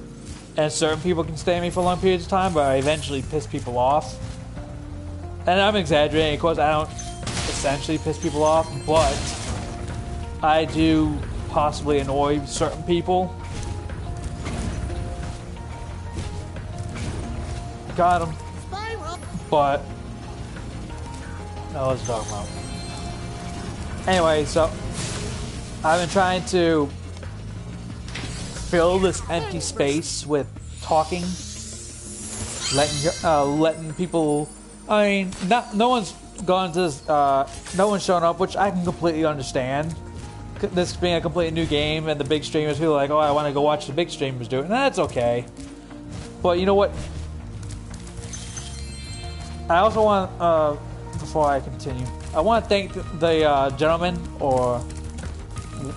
I: and certain people can stay on me for long periods of time, but I eventually piss people off. And I'm exaggerating, of course I don't essentially piss people off, but I do possibly annoy certain people. Got him. But no, let's talk about. Anyway, so I've been trying to fill this empty space with talking, letting people. I mean, no one's gone to this, no one's shown up, which I can completely understand. This being a completely new game, and the big streamers who are like, oh, I want to go watch the big streamers do it, and that's okay. But you know what? I also want, before I continue, I want to thank the gentleman or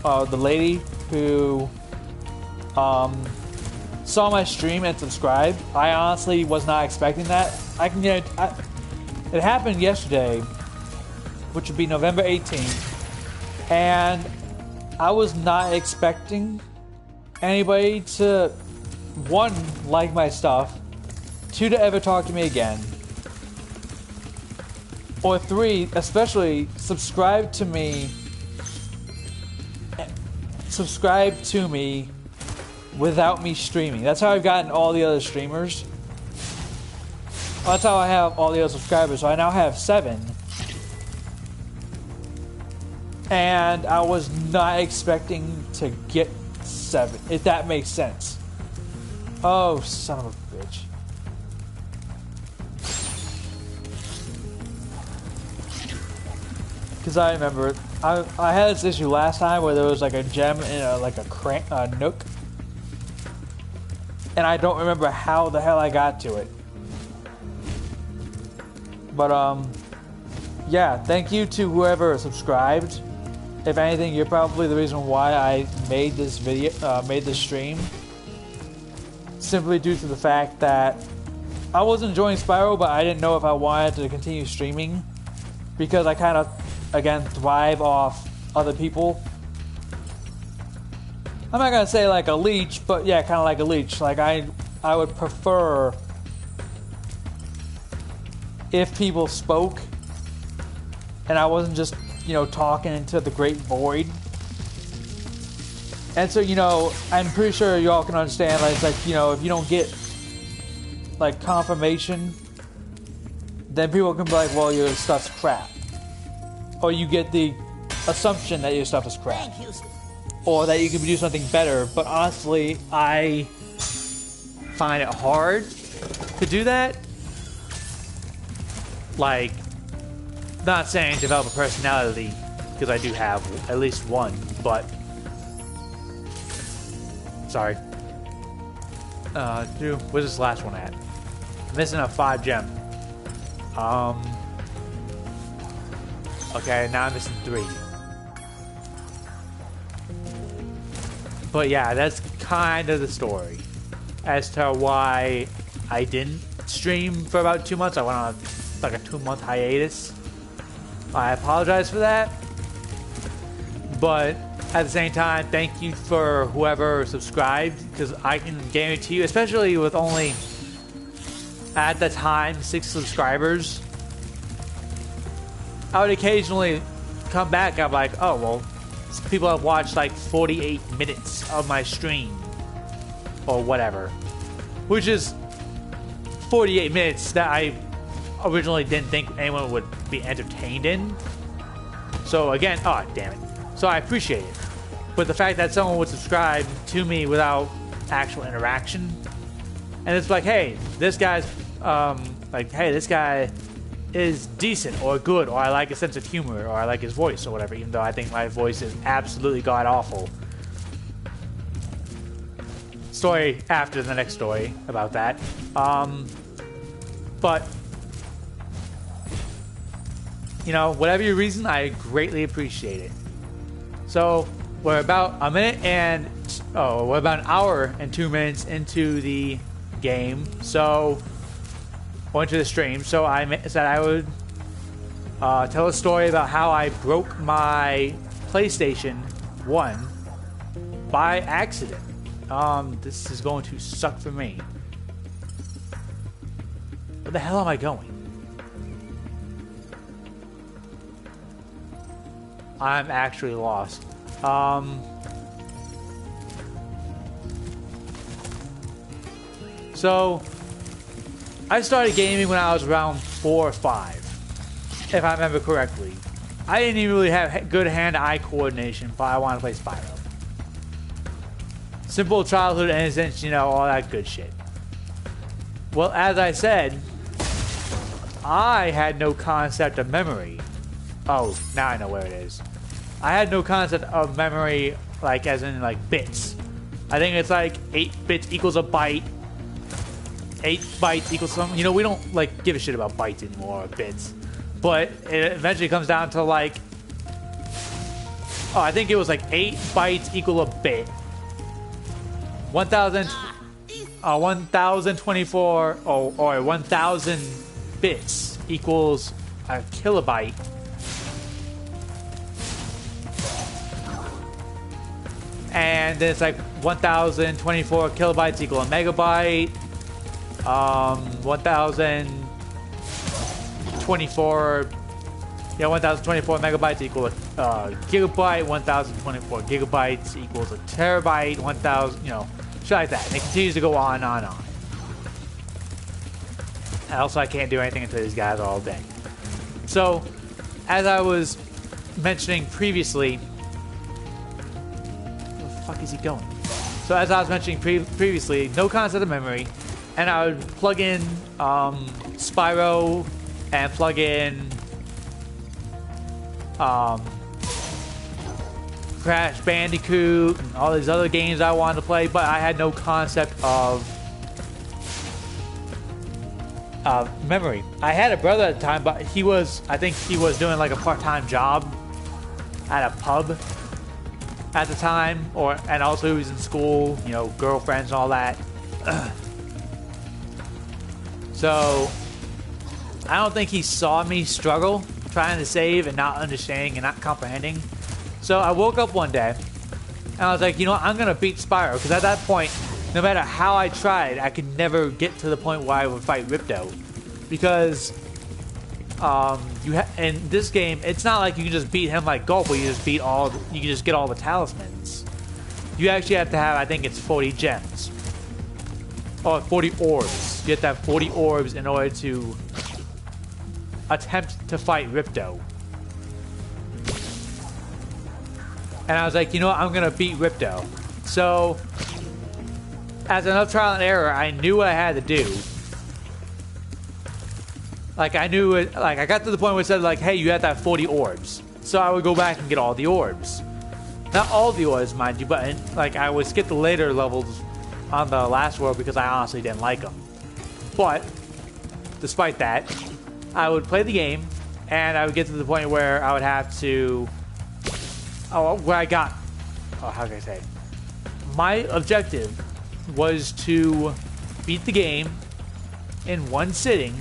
I: the lady who saw my stream and subscribed. I honestly was not expecting that. I can get it happened yesterday, which would be November 18th, and I was not expecting anybody to, one, like my stuff, two, to ever talk to me again, or three, especially subscribe to me without me streaming. That's how I've gotten all the other streamers. That's how I have all the other subscribers. So I now have 7. And I was not expecting to get 7, if that makes sense. Oh, son of a bitch. Because I remember, I had this issue last time where there was like a gem in a nook. And I don't remember how the hell I got to it. But, yeah, thank you to whoever subscribed. If anything, you're probably the reason why I made this video, made this stream. Simply due to the fact that I was enjoying Spyro, but I didn't know if I wanted to continue streaming. Because I kind of, again, thrive off other people. I'm not gonna say like a leech, but yeah, kind of like a leech. Like I would prefer if people spoke and I wasn't just, you know, talking into the great void. And so, you know, I'm pretty sure y'all can understand, like, it's like, you know, if you don't get like confirmation, then people can be like, well, your stuff's crap. Or you get the assumption that your stuff is crap. Or that you can do something better. But honestly, I find it hard to do that. Like, not saying develop a personality, because I do have at least one, but... Sorry. Where's this last one at? I'm missing a 5 gem. Okay, now I'm missing 3. But yeah, that's kind of the story as to why I didn't stream for about 2 months. I went on like a 2-month hiatus. I apologize for that. But at the same time, thank you for whoever subscribed, because I can guarantee you, especially with only, at the time, 6 subscribers, I would occasionally come back and I'm like, oh, well, people have watched like 48 minutes of my stream or whatever, which is 48 minutes that I originally didn't think anyone would be entertained in. So again, oh damn it. So I appreciate it. But the fact that someone would subscribe to me without actual interaction, and it's like, hey, this guy's hey, this guy is decent or good, or I like his sense of humor, or I like his voice or whatever, even though I think my voice is absolutely god awful. Story after the next story about that. But you know, whatever your reason, I greatly appreciate it. So we're about a minute and
A: Oh, we're about an hour and 2 minutes into the game, so or into the stream. So I said I would tell a story about how I broke my PlayStation 1 by accident. This is going to suck for me. Where the hell am I going? I'm actually lost. So, I started gaming when I was around 4 or 5, if I remember correctly. I didn't even really have good hand-eye coordination, but I wanted to play Spyro. Simple childhood innocence, you know, all that good shit. Well, as I said, I had no concept of memory. Oh, now I know where it is. I had no concept of memory, like, as in, like, bits. I think it's like 8 bits equals a byte. 8 bytes equals something. You know, we don't, like, give a shit about bytes anymore, or bits. But it eventually comes down to, like... Oh, I think it was, like, 8 bytes equal a bit. 1024... Oh, or 1000 bits equals a kilobyte. And then it's like 1024 kilobytes equal a megabyte. 1024 megabytes equal a gigabyte. 1024 gigabytes equals a terabyte. 1000, you know, shit like that. And it continues to go on and on and on. And also, I can't do anything until these guys are all dead. So, as I was mentioning previously, fuck is he going? So as I was mentioning previously, no concept of memory, and I would plug in Spyro and plug in Crash Bandicoot and all these other games I wanted to play, but I had no concept of memory. I had a brother at the time, but he was, I think he was doing like a part-time job at a pub at the time, and also he was in school, you know, girlfriends and all that. So I don't think he saw me struggle trying to save and not understanding and not comprehending. So I woke up one day and I was like, you know what, I'm gonna beat Spyro, because at that point, no matter how I tried, I could never get to the point where I would fight Ripto, because in this game, it's not like you can just beat him like Gulp, where you just beat all, you can just get all the talismans. You actually have to have, I think it's 40 gems. Or 40 orbs. You have to have 40 orbs in order to attempt to fight Ripto. And I was like, you know what, I'm gonna beat Ripto. So, as enough trial and error, I knew what I had to do. Like, I knew it, like, I got to the point where it said, like, hey, you have to have 40 orbs. So I would go back and get all the orbs. Not all the orbs, mind you, but, like, I would skip the later levels on the last world because I honestly didn't like them. But, despite that, I would play the game, and I would get to the point where I would have to... how can I say? My objective was to beat the game in one sitting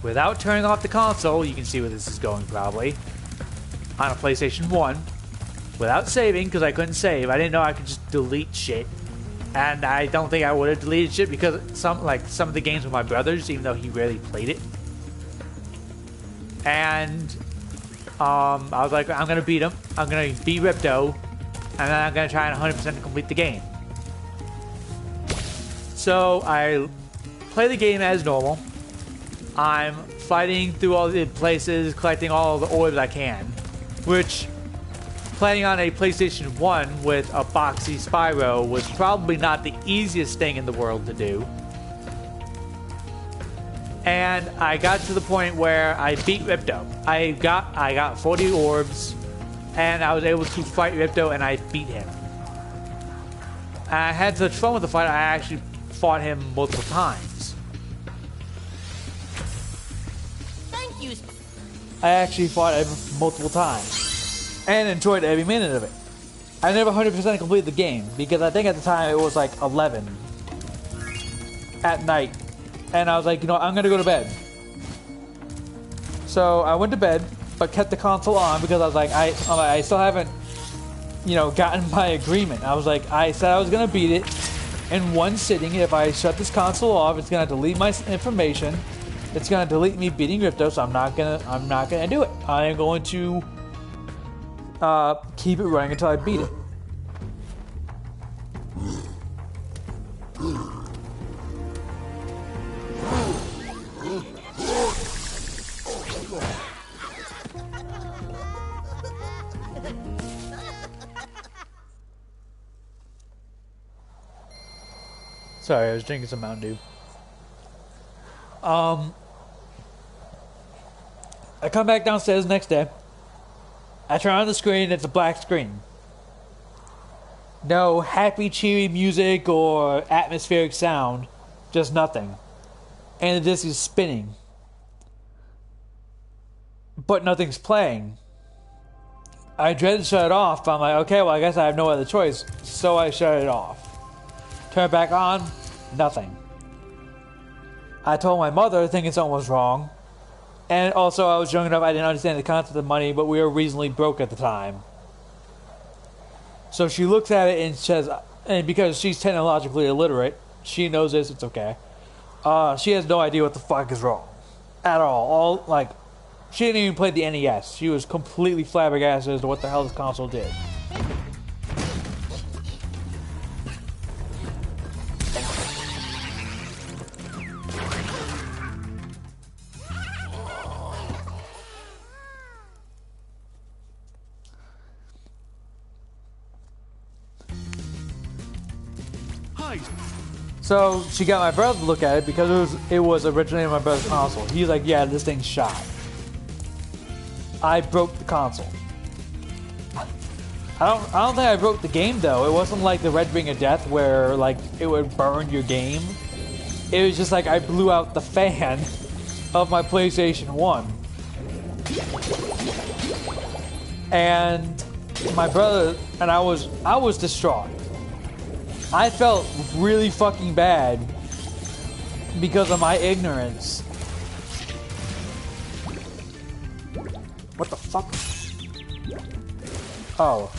A: without turning off the console. You can see where this is going probably. On a PlayStation 1. Without saving, because I couldn't save. I didn't know I could just delete shit. And I don't think I would have deleted shit because some of the games with my brothers, even though he rarely played it. And I was like, I'm going to beat him. I'm going to beat Ripto. And then I'm going to try and 100% complete the game. So I play the game as normal. I'm fighting through all the places, collecting all the orbs I can. Which, playing on a PlayStation 1 with a boxy Spyro was probably not the easiest thing in the world to do. And I got to the point where I beat Ripto. I got 40 orbs, and I was able to fight Ripto, and I beat him. And I had such fun with the fight, I actually fought him multiple times.
D: Thank you.
I: I actually fought him multiple times and enjoyed every minute of it. I never 100% completed the game because I think at the time it was like 11 at night. And I was like, you know, I'm going to go to bed. So I went to bed, but kept the console on because I was like, I still haven't, you know, gotten my agreement. I was like, I said I was going to beat it in one sitting. If I shut this console off, it's going to delete my information. It's going to delete me beating Ripto, so I'm not going to do it. I am going to keep it running until I beat it. Sorry, I was drinking some Mountain Dew. I come back downstairs the next day. I turn on the screen, it's a black screen. No happy, cheery music or atmospheric sound. Just nothing. And the disc is spinning. But nothing's playing. I dread to shut it off, but I'm like, okay, well, I guess I have no other choice. So I shut it off. Turn it back on, nothing. I told my mother, thinking something was wrong. And also, I was young enough, I didn't understand the concept of money, but we were reasonably broke at the time. So she looks at it and says, and because she's technologically illiterate, she knows this, it's okay. She has no idea what the fuck is wrong. At all. She didn't even play the NES. She was completely flabbergasted as to what the hell this console did. So she got my brother to look at it because it was originally my brother's console. He's like, yeah, this thing's shot. I broke the console. I don't think I broke the game though. It wasn't like the Red Ring of Death where like it would burn your game. It was just like I blew out the fan of my PlayStation 1. And my brother and I was distraught. I felt really fucking bad because of my ignorance. What the fuck? Oh.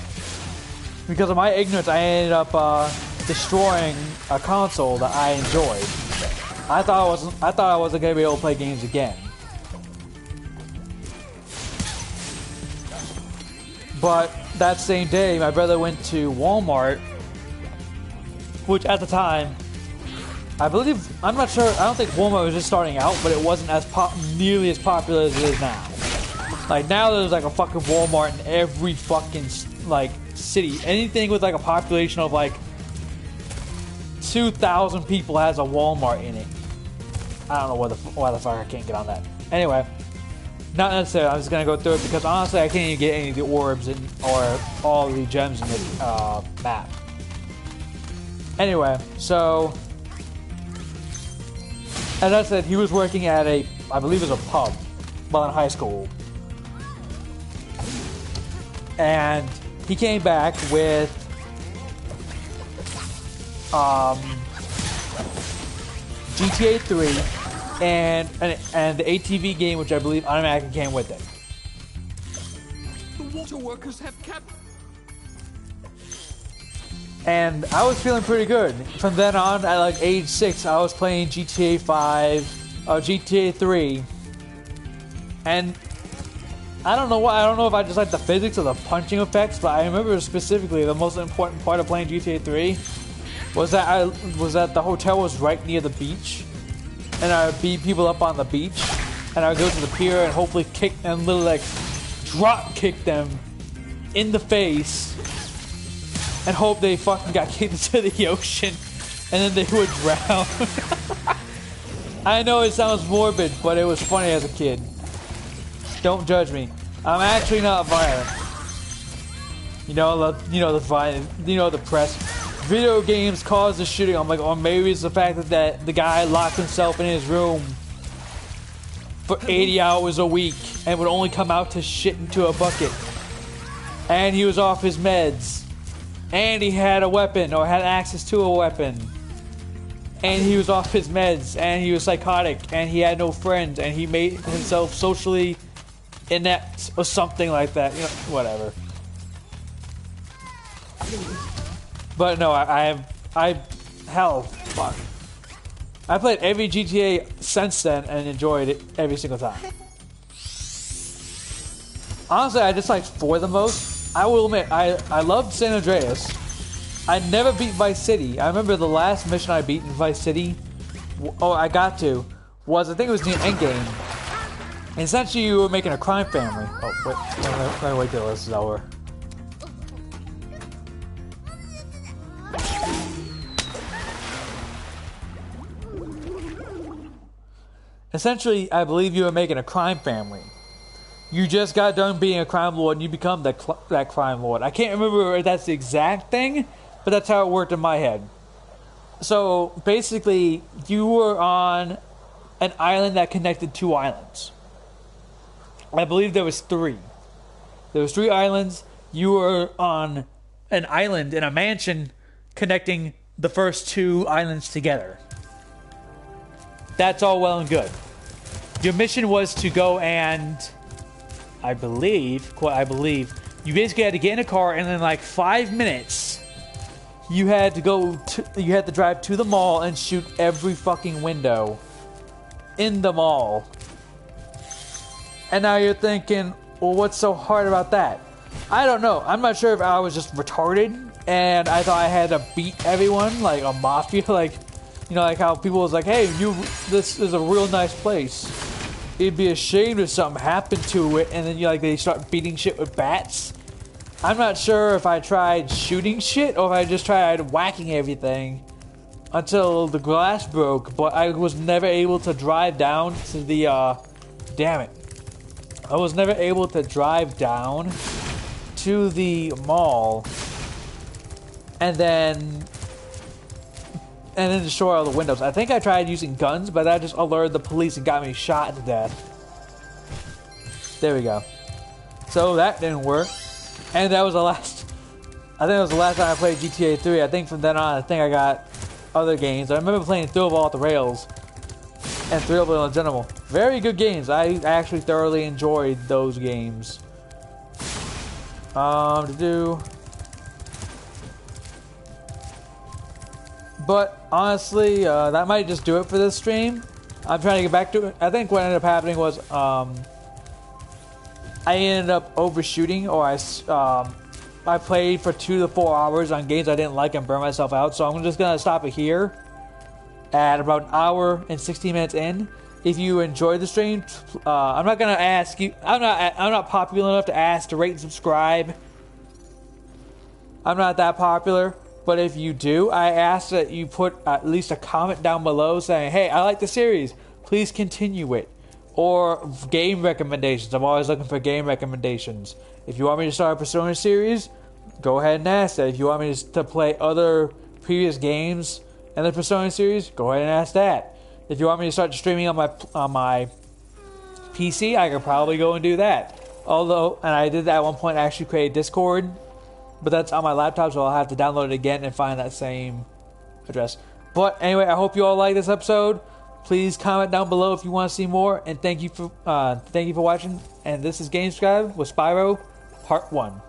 I: Because of my ignorance, I ended up destroying a console that I enjoyed. I thought I wasn't gonna be able to play games again. But that same day, my brother went to Walmart, which at the time, I'm not sure, I don't think Walmart was just starting out, but it wasn't as nearly as popular as it is now. Like now there's like a fucking Walmart in every fucking like city. Anything with like a population of like 2,000 people has a Walmart in it. I don't know why the fuck I can't get on that. Anyway, not necessarily, I'm just gonna go through it because honestly I can't even get any of the orbs or all of the gems in this map. Anyway, so as I said, he was working at I believe it was a pub while in high school. And he came back with GTA 3 and the ATV game, which I believe automatically came with it.
J: The water workers have kept.
I: And I was feeling pretty good. From then on, at like age 6, I was playing GTA 5, GTA 3, and I don't know why. I don't know if I just like the physics or the punching effects, but I remember specifically the most important part of playing GTA 3 was that the hotel was right near the beach, and I would beat people up on the beach, and I would go to the pier and hopefully kick and literally like drop kick them in the face, and hope they fucking got kicked into the ocean, and then they would drown. I know it sounds morbid, but it was funny as a kid. Don't judge me. I'm actually not violent. The press. Video games cause the shooting. I'm like, or maybe it's the fact that the guy locked himself in his room for 80 hours a week and would only come out to shit into a bucket. And he was off his meds. and he had a weapon or had access to a weapon, and he was off his meds, and he was psychotic, and he had no friends, and he made himself socially inept or something like that. You know, whatever. But no, hell, fuck. I played every GTA since then and enjoyed it every single time. Honestly, I dislike 4 the most. I will admit, I loved San Andreas. I never beat Vice City. I remember the last mission I beat in Vice City, I got to, was I think it was near Endgame. And essentially you were making a crime family. Oh, wait, let me wait till this is over. Essentially, I believe you were making a crime family. You just got done being a crime lord and you become that crime lord. I can't remember if that's the exact thing, but that's how it worked in my head. So, basically, you were on an island that connected 2 islands. I believe there was 3. There was 3 islands. You were on an island in a mansion connecting the first 2 islands together. That's all well and good. Your mission was to go and, I believe, you basically had to get in a car and in like 5 minutes, you had to drive to the mall and shoot every fucking window in the mall. And now you're thinking, well, what's so hard about that? I don't know. I'm not sure if I was just retarded and I thought I had to beat everyone like a mafia, like, you know, like how people was like, hey, this is a real nice place. It'd be a shame if something happened to it, and then they start beating shit with bats. I'm not sure if I tried shooting shit or if I just tried whacking everything until the glass broke, but I was never able to drive down to the, damn it. I was never able to drive down to the mall and then destroy all the windows. I think I tried using guns, but that just alerted the police and got me shot to death. There we go. So that didn't work. And that was the last... I think it was the last time I played GTA 3. I think from then on, I think I got other games. I remember playing Thrillball Off the Rails and Thrillball in general. Very good games. I actually thoroughly enjoyed those games. But honestly, that might just do it for this stream. I'm trying to get back to it. I think what ended up happening was I ended up overshooting, or I played for 2 to 4 hours on games I didn't like and burned myself out. So I'm just gonna stop it here at about an hour and 16 minutes in. If you enjoyed the stream, I'm not gonna ask you. I'm not popular enough to ask to rate and subscribe. I'm not that popular. But if you do, I ask that you put at least a comment down below saying, hey, I like the series, please continue it. Or game recommendations. I'm always looking for game recommendations. If you want me to start a Persona series, go ahead and ask that. If you want me to play other previous games in the Persona series, go ahead and ask that. If you want me to start streaming on my PC, I could probably go and do that. Although, and I did that at one point, I actually created Discord. But that's on my laptop, so I'll have to download it again and find that same address. But anyway, I hope you all like this episode. Please comment down below if you want to see more. And thank you for watching. And this is GameScribe with Spyro Part 1.